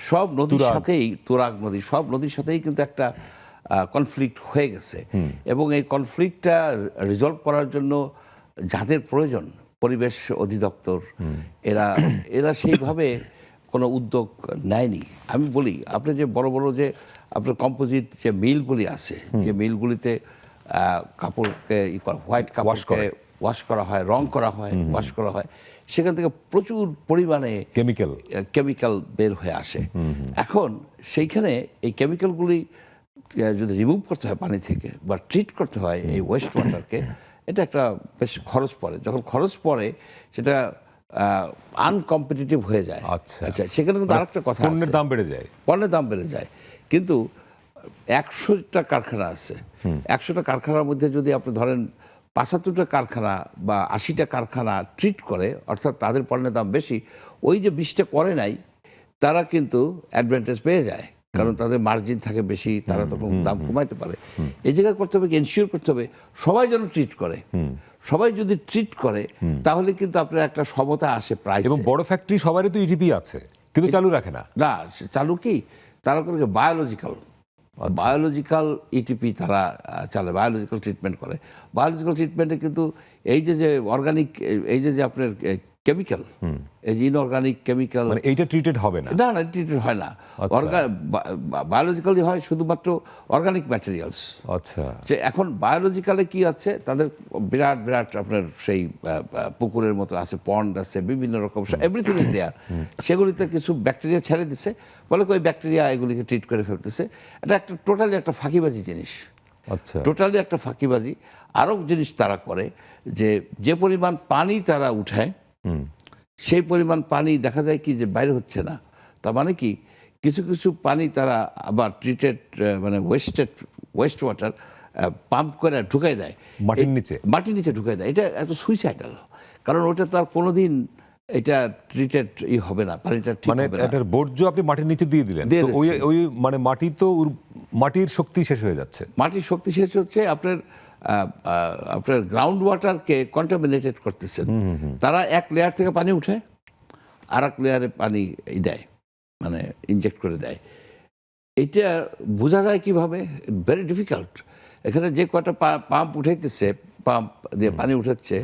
সব নদীর সাথেই, তুরাগ নদী, সব নদীর সাথেই কিন্তু একটা কনফ্লিক্ট হয়ে গেছে। এবং এই কনফ্লিক্টটা রিজলভ করার জন্য যাদের প্রয়োজন, পরিবেশ অধিদপ্তর, এরা সেইভাবে কোনো উদ্যোগ নেয়নি। আমি বলি আপনি যে বড় বড় যে আপনার কম্পোজিট যে মিলগুলি আছে, যে মিলগুলিতে কাপড়কে হোয়াইট কাপড়কে ওয়াশ করা হয়, রং করা হয়, ওয়াশ করা হয়, সেখান থেকে প্রচুর পরিমাণে কেমিক্যাল বের হয়ে আসে। এখন সেইখানে এই কেমিক্যালগুলি যদি রিমুভ করতে হয় পানি থেকে বা ট্রিট করতে হয় এই ওয়েস্ট ওয়াটারকে, এটা একটা বেশ খরচ পড়ে। যখন খরচ পড়ে সেটা আনকম্পিটিটিভ হয়ে যায়। আচ্ছা, সেখানে কিন্তু আরেকটা কথা, পণ্যের দাম বেড়ে যায়। পণ্যের দাম বেড়ে যায়। কিন্তু 100টা কারখানা আছে, 100টা কারখানার মধ্যে যদি আপনি ধরেন 75টা কারখানা বা 80টা কারখানা ট্রিট করে, অর্থাৎ তাদের পণ্যের দাম বেশি, ওই যে 20টা করে নাই তারা কিন্তু অ্যাডভান্টেজ পেয়ে যায়, কারণ তাদের মার্জিন থাকে বেশি, তারা তখন দাম কমাইতে পারে। এই জায়গায় করতে হবে, এনশিওর করতে হবে সবাই যেন ট্রিট করে। সবাই যদি ট্রিট করে তাহলে কিন্তু আপনার একটা সমতা আসে প্রাইস। এবং বড় ফ্যাক্টরি সবারই তো ইটিপি আছে, কিন্তু চালু রাখে না। না, চালু কি তারা করে বায়োলজিক্যাল ইটিপি তারা চালে, বায়োলজিক্যাল ট্রিটমেন্ট করে। বায়োলজিক্যাল ট্রিটমেন্টে কিন্তু এই যে অর্গানিক, এই যে আপনার কেমিক্যাল, এই যে ইনঅর্গানিক কেমিক্যাল, মানে এইটা ট্রিটেড হবে না। না, ট্রিটেড হয় না। বায়োলজিক্যালি হয় শুধুমাত্র অর্গানিক ম্যাটেরিয়ালস। আচ্ছা, যে এখন বায়োলজিক্যালে কি আছে, তাদের বিরাট বিরাট আপনার সেই পুকুরের মতো আছে, পন্ড আছে, বিভিন্ন রকম এভরিথিং ইজ দেয়ার। সেগুলিতে কিছু ব্যাকটেরিয়া ছেড়ে দিছে, বলে ওই ব্যাকটেরিয়া এগুলিকে ট্রিট করে ফেলতেছে। এটা একটা টোটালি একটা ফাঁকিবাজি জিনিস। আচ্ছা, টোটালি একটা ফাঁকিবাজি। আরও জিনিস তারা করে যে পরিমাণ পানি তারা উঠায়, সেই পরিমাণ পানি দেখা যায় কি যে বাইরে হচ্ছে না। তার মানে কি কিছু কিছু পানি তারা আবার ট্রিটেড মানে ওয়েস্ট ওয়াটার পাম্প করে ঢুকাই দেয় মাটির নিচে ঢুকাই দেয়। এটা একটা সুইসাইডাল, কারণ ওটা তো আর কোনোদিন এটা ট্রিটেড হবে না, পানিটা ঠিক মানে হবে না। এটার বর্জ্য আপনি মাটির নিচে দিয়ে দিলেন, তো ওই মানে মাটি তো মাটির শক্তি শেষ হয়ে যাচ্ছে। মাটির শক্তি শেষ হচ্ছে, আপনার গ্রাউন্ড ওয়াটারকে কন্টামিনেটেড করতেছেন। তারা এক লেয়ার থেকে পানি উঠে আর এক লেয়ারে পানি দেয়, মানে ইনজেক্ট করে দেয়। এটা বোঝা যায় কিভাবে? Very difficult. এখানে যে কটা পাম্প উঠাইতেছে, পাম্প দিয়ে পানি উঠাচ্ছে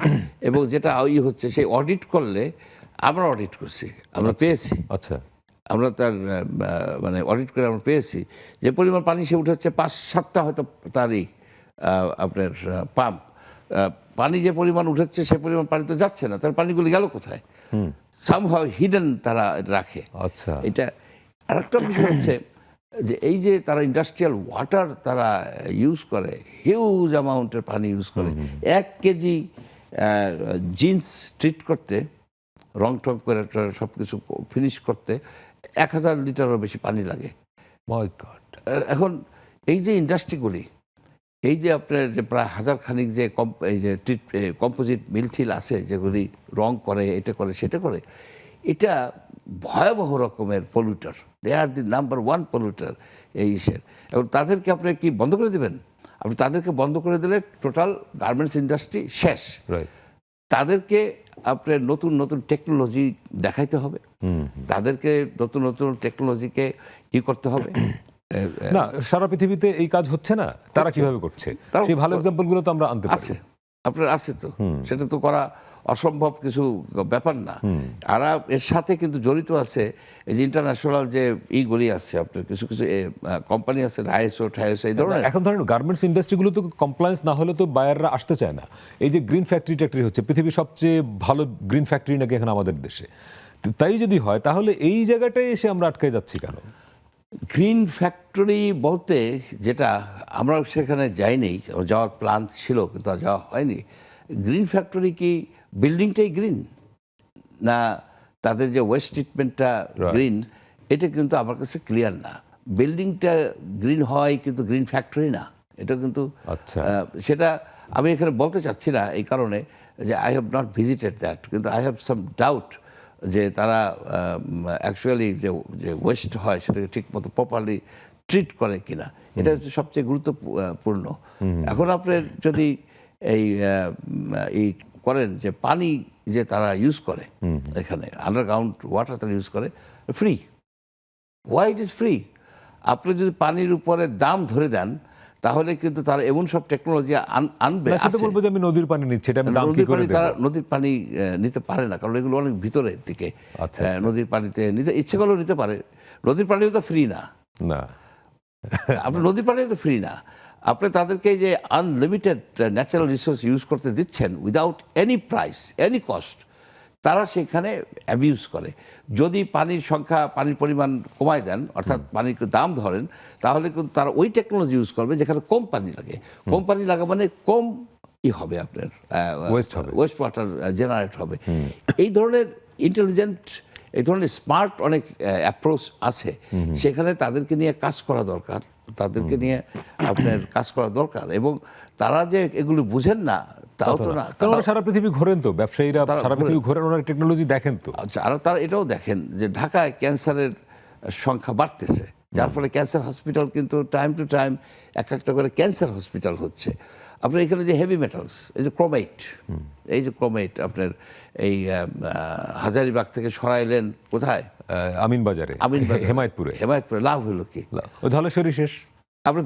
এবং যেটা হচ্ছে সেই অডিট করলে, আমরা অডিট করছি, আমরা পেয়েছি। আচ্ছা, আমরা তার মানে অডিট করে আমরা পেয়েছি যে পরিমাণ পানি সে উঠাচ্ছে 5-7টা হয়তো তারই আপনার পাম্প, পানি যে পরিমাণ উঠাচ্ছে সে পরিমাণ পানি তো যাচ্ছে না, তার পানিগুলি গেল কোথায়? সামহাউ হিডেন তারা রাখে। আচ্ছা, এটা আরেকটা বিষয় হচ্ছে যে এই যে তারা ইন্ডাস্ট্রিয়াল ওয়াটার তারা ইউজ করে, হিউজ অ্যামাউন্টের পানি ইউজ করে। 1 কেজি জিন্স ট্রিট করতে, রং টং করে সব কিছু ফিনিশ করতে 1000 লিটারেরও বেশি পানি লাগে। মাই গড। এখন এই যে ইন্ডাস্ট্রিগুলি, এই যে আপনার যে প্রায় 1000 খানিক যে এই যে কম্পোজিট মিল আছে, যেগুলি রং করে, এটা করে, সেটা করে, এটা ভয়াবহ রকমের পলিউটার। দে আর দি নাম্বার 1 পলিউটার এই ইসের। এবং তাদেরকে আপনি কি বন্ধ করে দেবেন? আপনি তাদেরকে বন্ধ করে দিলে টোটাল গার্মেন্টস ইন্ডাস্ট্রি শেষ। তাদেরকে আপনার নতুন নতুন টেকনোলজি দেখাইতে হবে, তাদেরকে নতুন নতুন টেকনোলজিকে করতে হবে। না, সারা পৃথিবীতে এই কাজ হচ্ছে না, তারা কিভাবে করছে সেই ভালো এক্সাম্পল গুলো তো আমরা আনতে পারি। আপনার আছে তো, সেটা তো করা অসম্ভব কিছু ব্যাপার না। আর এর সাথে কিন্তু জড়িত আছে এই যে ইন্টারন্যাশনাল যে ইগুলি আছে, আপনার কিছু কিছু কোম্পানি আছে, আইএসও ঠাইএসও, এই ধরনের। এখন ধরেন গার্মেন্টস ইন্ডাস্ট্রিগুলো তো কমপ্লায়েন্স না হলে তো বায়াররা আসতে চায় না। এই যে গ্রিন ফ্যাক্টরি হচ্ছে, পৃথিবীর সবচেয়ে ভালো গ্রিন ফ্যাক্টরি নাকি এখন আমাদের দেশে। তাই যদি হয় তাহলে এই জায়গাটায় এসে আমরা আটকে যাচ্ছি কেন? গ্রিন ফ্যাক্টরি বলতে যেটা, আমরা সেখানে যাইনি, যাওয়ার প্ল্যান ছিল কিন্তু যাওয়া হয়নি। গ্রিন ফ্যাক্টরি কি বিল্ডিংটাই গ্রিন, না তাদের যে ওয়েস্ট ট্রিটমেন্টটা গ্রিন, এটা কিন্তু আমার কাছে ক্লিয়ার না। বিল্ডিংটা গ্রিন হয় কিন্তু গ্রিন ফ্যাক্টরি না, এটা কিন্তু সেটা আমি এখানে বলতে চাচ্ছি না এই কারণে যে I have not visited that, কিন্তু আই হ্যাভ সাম ডাউট যে তারা অ্যাকচুয়ালি যে ওয়েস্ট হয় সেটাকে ঠিকমতো প্রপারলি ট্রিট করে কিনা, এটা হচ্ছে সবচেয়ে গুরুত্বপূর্ণ। এখন আপনি যদি এই করেন যে পানি যে তারা ইউজ করে, এখানে আন্ডারগ্রাউন্ড ওয়াটার তারা ইউজ করে free. Why it is free? আপনি যদি পানির উপরে দাম ধরে দেন তাহলে কিন্তু তারা এমন সব টেকনোলজি আনবে। না, সেটা আছে। বলবো যে আমি নদীর পানি নিচ্ছি, এটা আমি দাম কি নদীর করে পানি দেব? তারা নদীর পানি নিতে পারে না, কারণ এগুলো অনেক ভিতরের দিকে। আচ্ছা, নদীর পানিতে নিতে ইচ্ছে করলেও নিতে পারে। নদীর পানিও তো ফ্রি না, না, আপনার নদীর পানিও তো ফ্রি না। আপনি তাদেরকে যে আনলিমিটেড ন্যাচারাল রিসোর্স ইউজ করতে দিচ্ছেন without any price, any cost, তারা সেখানে অ্যাবিউজ করে। যদি পানির সংখ্যা, পানির পরিমাণ কমায় দেন, অর্থাৎ পানির দাম ধরেন, তাহলে কিন্তু তারা ওই টেকনোলজি ইউজ করবে যেখানে কম পানি লাগে। কম পানি লাগা মানে কম হবে আপনার ওয়েস্ট ওয়াটার জেনারেট হবে। এই ধরনের ইন্টেলিজেন্ট, এই ধরনের স্মার্ট অনেক অ্যাপ্রোচ আছে, সেখানে তাদেরকে নিয়ে কাজ করা দরকার, তাদেরকে নিয়ে আপনার কাজ করা দরকার। এবং তারা যে এগুলো বুঝেন না তাও তো না। কারণ ওরা সারা পৃথিবী ঘোরেন, তো ব্যবসায়ীরা সারা পৃথিবী ঘোরেন, ওনারা টেকনোলজি দেখেন তো। আচ্ছা, আর তারা এটাও দেখেন যে ঢাকায় ক্যান্সারের সংখ্যা বাড়তেছে, যার ফলে ক্যান্সার হসপিটাল কিন্তু টাইম টু টাইম একটা করে ক্যান্সার হসপিটাল হচ্ছে। আপনার এখানে যে হেভি মেটালস, এই যে ক্রোমাইট, এই যে ক্রোমাইট আপনার এই হাজারীবাগ থেকে সরাইলেন কোথায়? আমিনবাজারে, হেমায়েতপুরে। হেমায়েতপুরে লাভ হলো কি? ওই ধলেশ্বরী শেষ, আপনার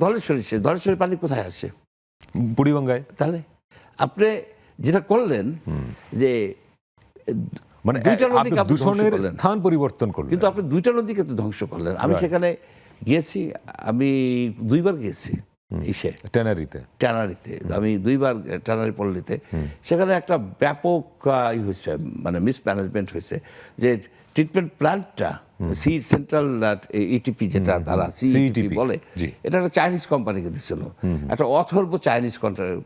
ধলেশ্বরীর পানি কোথায় আসে? বুড়িগঙ্গায়। তাহলে আপনি যেটা করলেন যে মানে দুইটা নদীকে আপনি দূষণের ধ্বংস করলেন। স্থান পরিবর্তন করলেন। কিন্তু আপনি দুইটা নদীকে তো ধ্বংস করলেন। আমি সেখানে গিয়েছি, আমি 2 বার গিয়েছি ট্যানারিতে, আমি 2 বার ট্যানারি পল্লীতে। সেখানে একটা ব্যাপক হয়েছে, মানে মিসম্যানেজমেন্ট হয়েছে। যে ট্রিটমেন্ট প্ল্যান্টটা সেন্ট্রাল ইটিপি, যেটা তারা সিইটিপি বলে, এটা একটা চাইনিজ কোম্পানিকে দিচ্ছিল, একটা অথর্ব চাইনিজ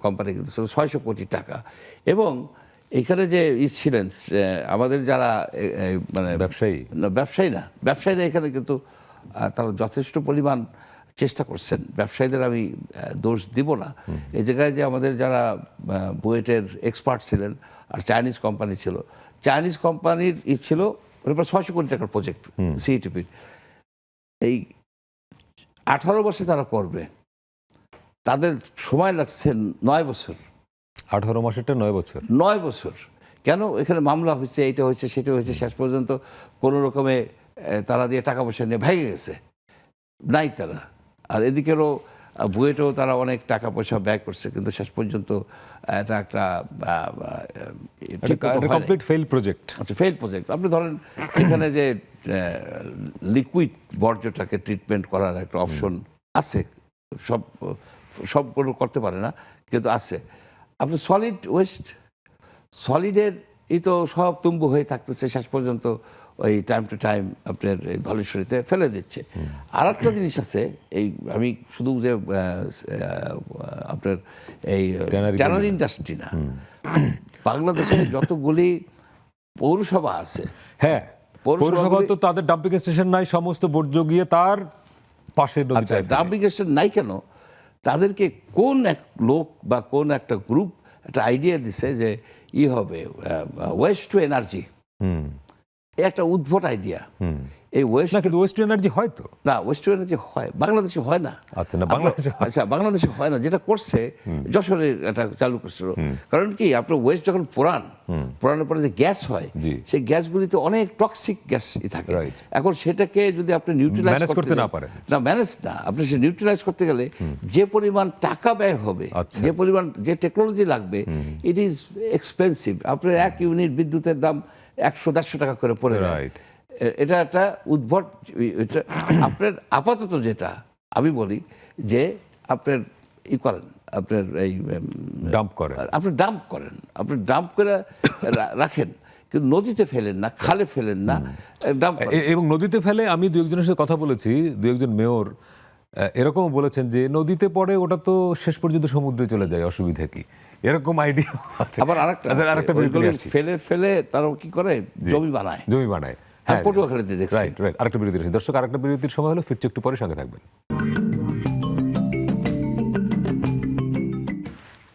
কোম্পানিকে দিচ্ছিল 600 কোটি টাকা। এবং এখানে যে ছিলেন আমাদের যারা মানে ব্যবসায়ীরা এখানে কিন্তু তারা যথেষ্ট পরিমাণ চেষ্টা করছেন। ব্যবসায়ীদের আমি দোষ দিব না। এই জায়গায় যে আমাদের যারা বুয়েটের এক্সপার্ট ছিলেন, আর চাইনিজ কোম্পানি ছিল, চাইনিজ কোম্পানির ছিল 600 কোটি টাকার প্রজেক্ট সিইটিপির। এই 18 বছরে তারা করবে, তাদের সময় লাগছে 9 বছর। 18 মাসেরটা 9 বছর। 9 বছর কেন? এখানে মামলা হয়েছে, এইটা হয়েছে, সেটা হয়েছে, শেষ পর্যন্ত কোনো রকমে তারা দিয়ে টাকা পয়সা নিয়ে ভেঙে গেছে নাই তারা। আর এদিকেরও বুয়েটেও তারা অনেক টাকা পয়সা ব্যয় করছে, কিন্তু শেষ পর্যন্ত এটা একটা কমপ্লিট ফেল প্রজেক্ট। আচ্ছা, ফেল প্রজেক্ট। আপনি ধরেন এখানে যে লিকুইড বর্জ্যটাকে ট্রিটমেন্ট করার একটা অপশন আছে, সবগুলো করতে পারে না, কিন্তু আছে। আপনি সলিড ওয়েস্ট, সলিডের তো সব তুম্বু হয়ে থাকতেছে, শেষ পর্যন্ত ওই টাইম টু টাইম আপনার ধলেশ্বরীতে ফেলে দিচ্ছে। আর একটা জিনিস আছে, এই আমি শুধু যে আপনার এই ট্যানারি ইন্ডাস্ট্রি না, বাংলাদেশে যতগুলি পৌরসভা আছে, হ্যাঁ, পৌরসভা তো তাদের ডাম্পিং স্টেশন নাই, সমস্ত বর্জ্য গিয়ে তার পাশের নদীতে। ডাম্পিং স্টেশন নাই কেন? তাদেরকে কোন এক লোক বা কোন একটা গ্রুপ একটা আইডিয়া দিছে যে হবে ওয়েস্ট টু এনার্জি, একটা উদ্ভট আইডিয়া। এই ওয়েস্ট টু এনার্জি হয় তো না, ওয়েস্ট টু এনার্জি হয়, বাংলাদেশে হয় না। আচ্ছা, না বাংলাদেশে হয় না। যেটা করছে যশোরে এটা চালু করছিল। কারণ কি, আপনার ওয়েস্ট যখন পোড়ানোর পরে যে গ্যাস হয়, সেই গ্যাসগুলিতে অনেক টক্সিক গ্যাস থাকে। এখন সেটাকে যদি আপনি নিউট্রিলাইজ করতে না পারেন, আপনি সে নিউট্রিলাইজ করতে গেলে যে পরিমাণ টাকা ব্যয় হবে, যে পরিমাণ যে টেকনোলজি লাগবে, ইট ইজ এক্সপেন্সিভ। আপনার 1 ইউনিট বিদ্যুতের দাম 100-150 টাকা করে পড়ে যায়। এটা একটা উদ্ভট। আপনার আপাতত যেটা আমি বলি যে আপনার করেন, আপনার এই ডাম্প করেন, আপনি ডাম্প করে রাখেন, কিন্তু নদীতে ফেলেন না, খালে ফেলেন না, ডাম্প। এবং নদীতে ফেলে আমি 2-1 সাথে কথা বলেছি, 2-1 মেয়র এরকম বলেছেন যে নদীতে পড়ে ওটা তো শেষ পর্যন্ত সমুদ্রে চলে যায়, অসুবিধা কি, এরকম আইডিয়া আছে। আবার আরেকটা ফেলে তারা কি করে, জমি বানায়। পটুয়াখালীতে দেখছি। রাইট। আরেকটা বিরতি আছে দর্শক, আরেকটা বিরতির সময় হলো, ফিরছে একটু পরে, সঙ্গে থাকবেন।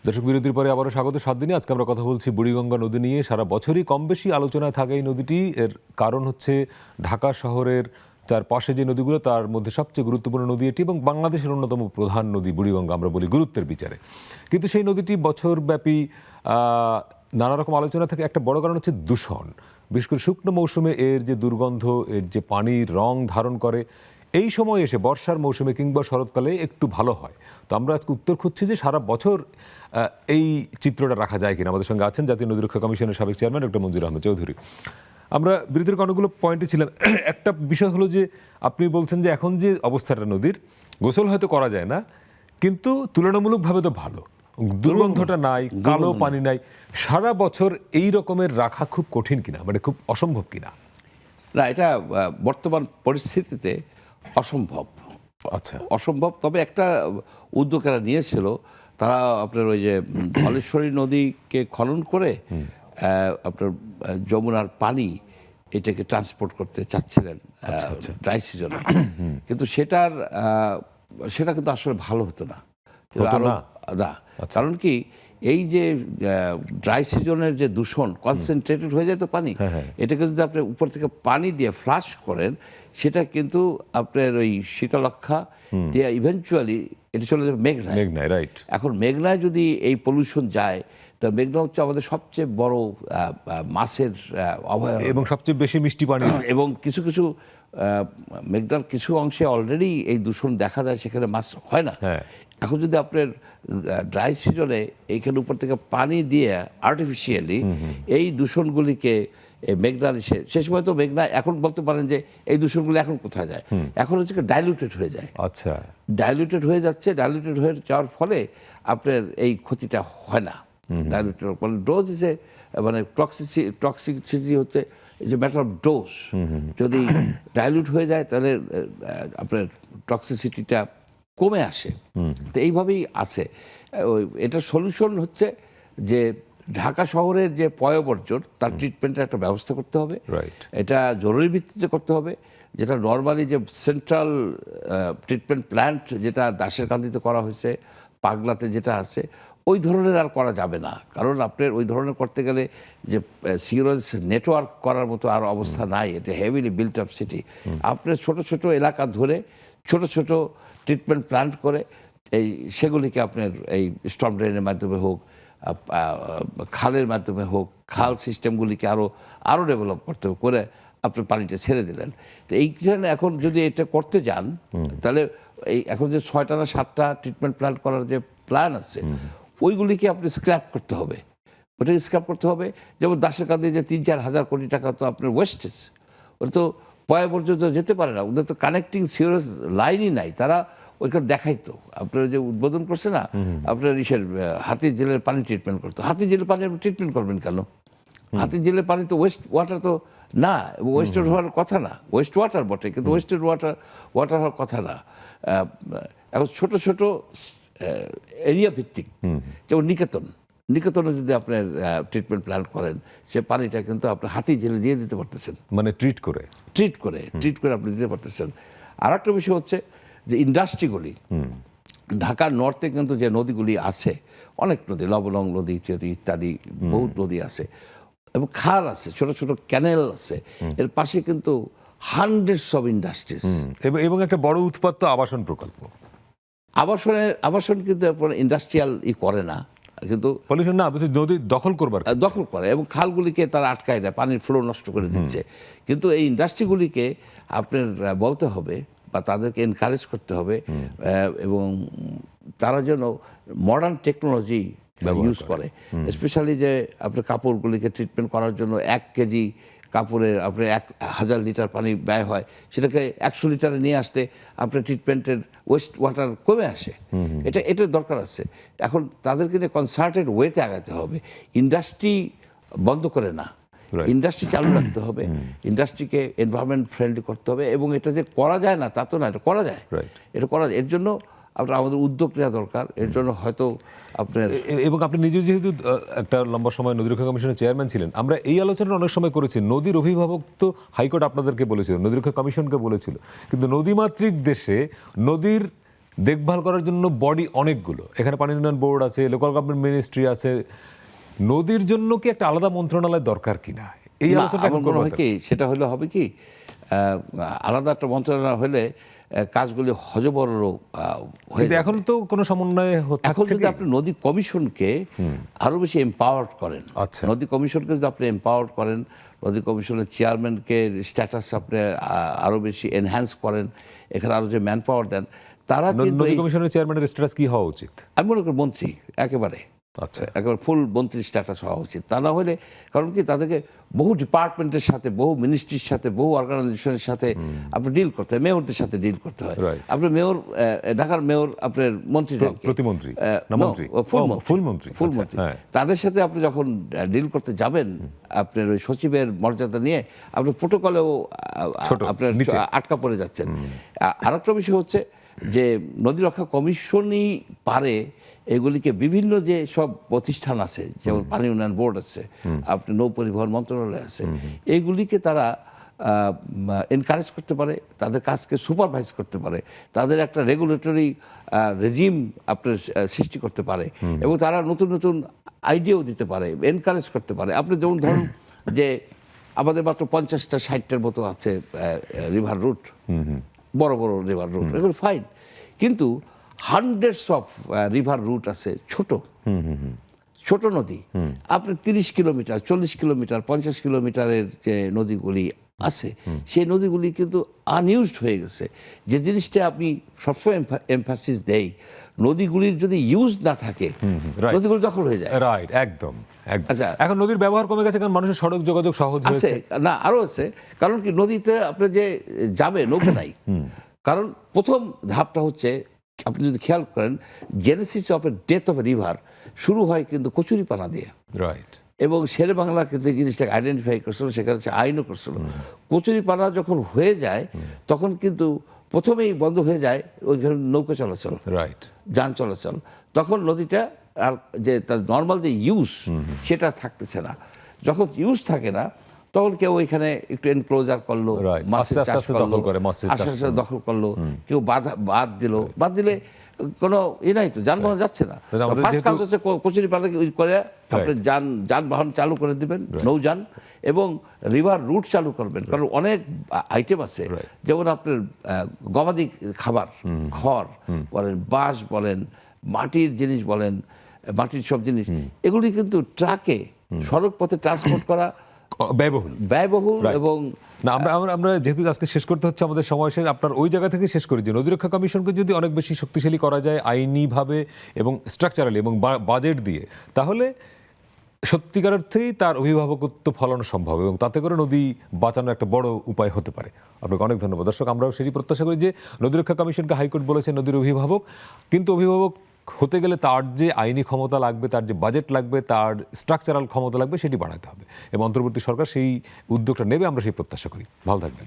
দর্শক, বিরতির পরে আবারও স্বাগত 7 দিনে। আজকে আমরা কথা বলছি বুড়িগঙ্গা নদী নিয়ে। সারা বছরই কম বেশি আলোচনায় থাকে এই নদীটি। এর কারণ হচ্ছে ঢাকা শহরের চারপাশে যে নদীগুলো, তার মধ্যে সবচেয়ে গুরুত্বপূর্ণ নদী এটি, এবং বাংলাদেশের অন্যতম প্রধান নদী বুড়িগঙ্গা আমরা বলি গুরুত্বের বিচারে। কিন্তু সেই নদীটি বছরব্যাপী নানা রকম আলোচনা থাকে। একটা বড় কারণ হচ্ছে দূষণ। বিশেষ করে শুকনো মৌসুমে এর যে দুর্গন্ধ, এর যে পানির রং ধারণ করে, এই সময় এসে বর্ষার মৌসুমে কিংবা শরৎকালে একটু ভালো হয়। তো আমরা আজকে উত্তর খুঁজছি যে সারা বছর এই চিত্রটা রাখা যায় কিনা। আমাদের সঙ্গে আছেন জাতীয় নদী রক্ষা কমিশনের সাবেক চেয়ারম্যান ডক্টর মঞ্জুর আহমেদ চৌধুরী। আমরা বিরতির অনেকগুলো পয়েন্টে ছিলাম। একটা বিষয় হলো যে আপনি বলছেন যে এখন যে অবস্থাটা নদীর, গোসল হয়তো করা যায় না, কিন্তু তুলনামূলকভাবে তো ভালো, দুর্গন্ধটা নাই, কালো পানি নাই। সারা বছর এই রকমের রাখা খুব কঠিন কিনা, মানে খুব অসম্ভব কিনা? না, এটা বর্তমান পরিস্থিতিতে অসম্ভব। আচ্ছা, অসম্ভব। তবে একটা উদ্যোগ এরা নিয়েছিল, তারা আপনার ওই যে ধলেশ্বরী নদীকে খনন করে আপনার যমুনার পানি এটাকে ট্রান্সপোর্ট করতে চাচ্ছিলেন ড্রাই সিজনে, কিন্তু সেটা কিন্তু আসলে ভালো হতো না। না, কারণ কি, এই যে ড্রাই সিজনের যে দূষণ কনসেন্ট্রেটেড হয়ে যায় তো পানি, এটাকে যদি আপনি উপর থেকে পানি দিয়ে ফ্লাশ করেন, সেটা কিন্তু আপনার ওই শীতলক্ষা দিয়ে ইভেনচুয়ালি এটা চলে যাবে মেঘনায়। রাইট। এখন মেঘনায় যদি এই পলিউশন যায়, তো মেঘনা হচ্ছে আমাদের সবচেয়ে বড় মাছের অভয়ারণ্য এবং সবচেয়ে বেশি মিষ্টি পানি। এবং কিছু কিছু মেঘনার কিছু অংশে অলরেডি এই দূষণ দেখা যায়, সেখানে মাছ হয় না। এখন যদি আপনার ড্রাই সিজনে এইখানে উপর থেকে পানি দিয়ে আর্টিফিশিয়ালি এই দূষণগুলিকে মেঘনা সে সময় তো মেঘনা এখন বলতে পারেন যে এই দূষণগুলি এখন কোথায় যায়, এখন হচ্ছে ডাইলুটেড হয়ে যায়। আচ্ছা, ডাইলুটেড হয়ে যাচ্ছে, ডাইলুটেড হয়ে যাওয়ার ফলে আপনার এই ক্ষতিটা হয় না। ডাইলুটেড মানে ডোজ হিসেবে মানে টক্সিসিটি হচ্ছে is a matter of dose. যদি ডাইলুট হয়ে যায় তাহলে আপনার টক্সিসিটিটা কমে আসে। তো এইভাবেই আছে। এটার সলিউশন হচ্ছে যে ঢাকা শহরের যে পয়ঃবর্জ্য তার ট্রিটমেন্টের একটা ব্যবস্থা করতে হবে। এটা জরুরি ভিত্তিতে করতে হবে, যেটা নর্মালি যে সেন্ট্রাল ট্রিটমেন্ট প্ল্যান্ট যেটা দাসেরকান্দিতে করা হয়েছে, পাগলাতে যেটা আছে, ওই ধরনের আর করা যাবে না। কারণ আপনার ওই ধরনের করতে গেলে যে সিওরেজ নেটওয়ার্ক করার মতো আর অবস্থা নাই। এটা হেভিলি বিল্ট আপ সিটি। আপনার ছোট ছোট এলাকা ধরে ছোট ছোট ট্রিটমেন্ট প্ল্যান্ট করে সেগুলিকে আপনার এই স্টর্ম ড্রেনের মাধ্যমে হোক, খালের মাধ্যমে হোক, খাল সিস্টেমগুলিকে আরও ডেভেলপ করতে হবে, করে আপনার পানিটা ছেড়ে দিলেন। তো এইখানে এখন যদি এটা করতে যান, তাহলে এই এখন যে 6টা না 7টা ট্রিটমেন্ট প্ল্যান্ট করার যে প্ল্যান আছে, ওইগুলিকে আপনি স্ক্র্যাপ করতে হবে। ওটা স্ক্র্যাপ করতে হবে। যেমন দাসেরকান্দি যে 3-4 হাজার কোটি টাকা তো আপনার ওয়েস্টেজ, ওটা তো পয়ঃবর্জ্য যেতে পারে না, ওদের তো কানেক্টিং সিওরেজ লাইনই নাই। তারা ওইখানে দেখাইতো, আপনার যে উদ্বোধন করছে না, আপনার হাতির জেলের পানি ট্রিটমেন্ট করতো। হাতির জেলের পানি আপনি ট্রিটমেন্ট করবেন কেন? হাতির জেলের পানি তো ওয়েস্ট ওয়াটার তো না, ওয়েস্টেড হওয়ার কথা না। ওয়েস্ট ওয়াটার বটে, কিন্তু ওয়েস্টেড ওয়াটার হওয়ার কথা না। এখন ছোট ছোট এরিয়া ভিত্তিক, যেমন নিকেতনে যদি আপনার ট্রিটমেন্ট প্ল্যান করেন, সে পানিটা কিন্তু আপনার হাতির জেলে দিয়ে দিতে পারতেছেন, মানে ট্রিট করে আপনি দিতে পারতেছেন। আর একটা বিষয় হচ্ছে যে ইন্ডাস্ট্রিগুলি, ঢাকার নর্থে কিন্তু যে নদীগুলি আছে, অনেক নদী, লবণং নদী ইত্যাদি বহুত নদী আছে, এবং খাল আছে, ছোট ছোট ক্যানেল আছে, এর পাশে কিন্তু হান্ড্রেডস অফ ইন্ডাস্ট্রিজ এবং একটা বড় উৎপাদিত আবাসন প্রকল্প। আবাসন কিন্তু ইন্ডাস্ট্রিয়াল করে না, কিন্তু পলিউশন না, নদী দখল করে এবং খালগুলিকে তারা আটকায় দেয়, পানির ফ্লো নষ্ট করে দিচ্ছে। কিন্তু এই ইন্ডাস্ট্রিগুলিকে আপনার বলতে হবে বা তাদেরকে এনকারেজ করতে হবে, এবং তারা যেন মডার্ন টেকনোলজি ইউজ করে। স্পেশালি যে আপনার কাপড়গুলিকে ট্রিটমেন্ট করার জন্য 1 কেজি কাপড়ের আপনার 1000 লিটার পানি ব্যয় হয়, সেটাকে 100 লিটারে নিয়ে আসতে আপনার ট্রিটমেন্টের ওয়েস্ট ওয়াটার কমে আসে। এটা দরকার আছে। এখন তাদেরকে নিয়ে কনসার্টেড ওয়েতে আগাতে হবে, ইন্ডাস্ট্রি বন্ধ করে না, ইন্ডাস্ট্রি চালু রাখতে হবে, ইন্ডাস্ট্রিকে এনভায়রনমেন্ট ফ্রেন্ডলি করতে হবে। এবং এটা যে করা যায় না তা তো না, এটা করা যায়, এর জন্য আপনার আমাদের উদ্যোগ নেওয়া দরকার। এর জন্য হয়তো আপনার, এবং আপনি নিজে যেহেতু একটা লম্বা সময় নদী রক্ষা কমিশনের চেয়ারম্যান ছিলেন, আমরা এই আলোচনা অনেক সময় করেছি। নদীর অভিভাবক তো হাইকোর্ট আপনাদেরকে বলেছিল, নদী রক্ষা কমিশনকে বলেছিল, কিন্তু নদীমাতৃক দেশে নদীর দেখভাল করার জন্য বডি অনেকগুলো। এখানে পানি উন্নয়ন বোর্ড আছে, লোকাল গভর্নমেন্ট মিনিস্ট্রি আছে। নদীর জন্য কি একটা আলাদা মন্ত্রণালয় দরকার কিনা? এই আলোচনা কি সেটা হলে হবে কি, আলাদা একটা মন্ত্রণালয় হলে কাজগুলি হজবরল হয়ে কিন্তু যাবে। এখন তো কোনো সমন্বয় এখন থাকছে যদি কি? আপনি নদী কমিশনকে আরো বেশি এম্পাওয়ার্ড করেন, আচ্ছা। নদী কমিশনকে যদি আপনি এম্পাওয়ার্ড করেন, নদী কমিশনের চেয়ারম্যানকে স্ট্যাটাস আপনি আরো বেশি এনহ্যান্স করেন, এখানে আরো যে ম্যান পাওয়ার দেন, তারা কিন্তু নদী কমিশনের চেয়ারম্যানের স্ট্যাটাস কি হওয়া উচিত? আমি মনে করি মন্ত্রী একেবারে, আচ্ছা। একেবারে ফুল মন্ত্রী স্ট্যাটাস হওয়া উচিত। তা না হলে, কারণ কি তাদেরকে বহু ডিপার্টমেন্টের সাথে, বহু মিনিস্ট্রির সাথে, বহু অর্গানাইজেশনের সাথে আপনি ডিল করতে হয়, মেয়রদের সাথে ডিল করতে হয়। Right. আপনার মেয়র, ঢাকার মেয়র আপনার মন্ত্রী প্রতিমন্ত্রী না মন্ত্রী? ফুল মন্ত্রী। ফুল আচ্ছা, মন্ত্রী। হ্যাঁ। তাদের সাথে আপনি যখন ডিল করতে যাবেন, আপনার ওই সচিবের মর্যাদা নিয়ে আপনি প্রোটোকলেও ছোট, আপনার নিচে। আটকা পড়ে যাচ্ছেন। আরেকটা বিষয় হচ্ছে যে নদী রক্ষা কমিশনই পারে এগুলিকে বিভিন্ন যে সব প্রতিষ্ঠান আছে, যেমন পানি উন্নয়ন বোর্ড আছে, আপনি নৌ পরিবহন মন্ত্রণালয় আছে, এইগুলিকে তারা এনকারেজ করতে পারে, তাদের কাজকে সুপারভাইজ করতে পারে, তাদের একটা রেগুলেটরি রেজিম আপনার সৃষ্টি করতে পারে, এবং তারা নতুন নতুন আইডিয়াও দিতে পারে, এনকারেজ করতে পারে। আপনি যেমন ধরুন যে আমাদের মাত্র 50টা 60টার মতো আছে রিভার রুট, বড় বড় রিভার রুট, এগুলো ফাইন, কিন্তু হান্ড্রেডস অফ রিভার রুট আছে ছোট ছোট নদী। আপনি 30 কিলোমিটার, 40 কিলোমিটার, 50 কিলোমিটারের যে নদীগুলি আছে, সেই নদীগুলি কিন্তু আনইউজড হয়ে গেছে। যে জিনিসটা আপনি সবসময় এমফাসিস দেই, নদীগুলির যদি ইউজ না থাকে, right. নদীগুলি দখল হয়ে যায়। রাইট, একদম একদম। আচ্ছা। এখন নদীর ব্যবহার কমে গেছে কারণ মানুষের সড়ক যোগাযোগ সহজ আছে হয়েছে। না, আরো আছে, কারণ কি নদীতে আপনি যে যাবে, নৌকা নাই। কারণ প্রথম ধাপটা হচ্ছে, আপনি যদি খেয়াল করেন, Genesis of a death of A river শুরু হয় কিন্তু কচুরিপানা দিয়ে, রাইট। এবং শেরে বাংলা কিন্তু এই জিনিসটাকে আইডেন্টিফাই করছিল, সেখানে সে আইনও করছিল। কচুরিপানা যখন হয়ে যায়, তখন কিন্তু প্রথমেই বন্ধ হয়ে যায় ওইখানে নৌকা চলাচল, রাইট। যান চলাচল। তখন নদীটা আর যে তার নর্মাল যে ইউজ, সেটা থাকতেছে না। যখন ইউজ থাকে না, তখন কেউ ওইখানে একটু এনক্লোজার করলো, Right. মাছের আস্তে চাষ আস্তে করলো, দখল করে, মাছের চাষ আস্তে আস্তে দখল করলো, কেউ বাদ দিলে কোনো নাই তো, যানবাহন যাচ্ছে না। আমাদের ফার্স্ট কাজ যেহেতু- হচ্ছে কচুরিপানা করে আপনি যানবাহন চালু করে দিবেন, নৌযান, এবং রিভার রুট চালু করবেন। কারণ অনেক আইটেম আছে, যেমন আপনার গবাদি খাবার, খড় বলেন, বাঁশ বলেন, মাটির জিনিস বলেন, মাটির সব জিনিস, এগুলি কিন্তু ট্রাকে সড়ক পথে ট্রান্সপোর্ট করা ব্যয়বহুল Right. এবং না, আমরা যেহেতু আজকে শেষ করতে হচ্ছে, আমাদের সময় শেষ, আপনার ওই জায়গা থেকে শেষ করি যে নদী রক্ষা কমিশনকে যদি অনেক বেশি শক্তিশালী করা যায় আইনিভাবে এবং স্ট্রাকচারালি এবং বাজেট দিয়ে, তাহলে সত্যিকার অর্থেই তার অভিভাবকত্ব ফলানো সম্ভব, এবং তাতে করে নদী বাঁচানো একটা বড় উপায় হতে পারে। আপনাকে অনেক ধন্যবাদ। দর্শক, আমরাও সেই প্রত্যাশা করি যে নদী রক্ষা কমিশনকে হাইকোর্ট বলেছে নদীর অভিভাবক, কিন্তু অভিভাবক হতে গেলে তার যে আইনি ক্ষমতা লাগবে, তার যে বাজেট লাগবে, তার স্ট্রাকচারাল ক্ষমতা লাগবে, সেটি বাড়াতে হবে, এবং অন্তর্বর্তী সরকার সেই উদ্যোগটা নেবে, আমরা সেই প্রত্যাশা করি। ভালো থাকবেন।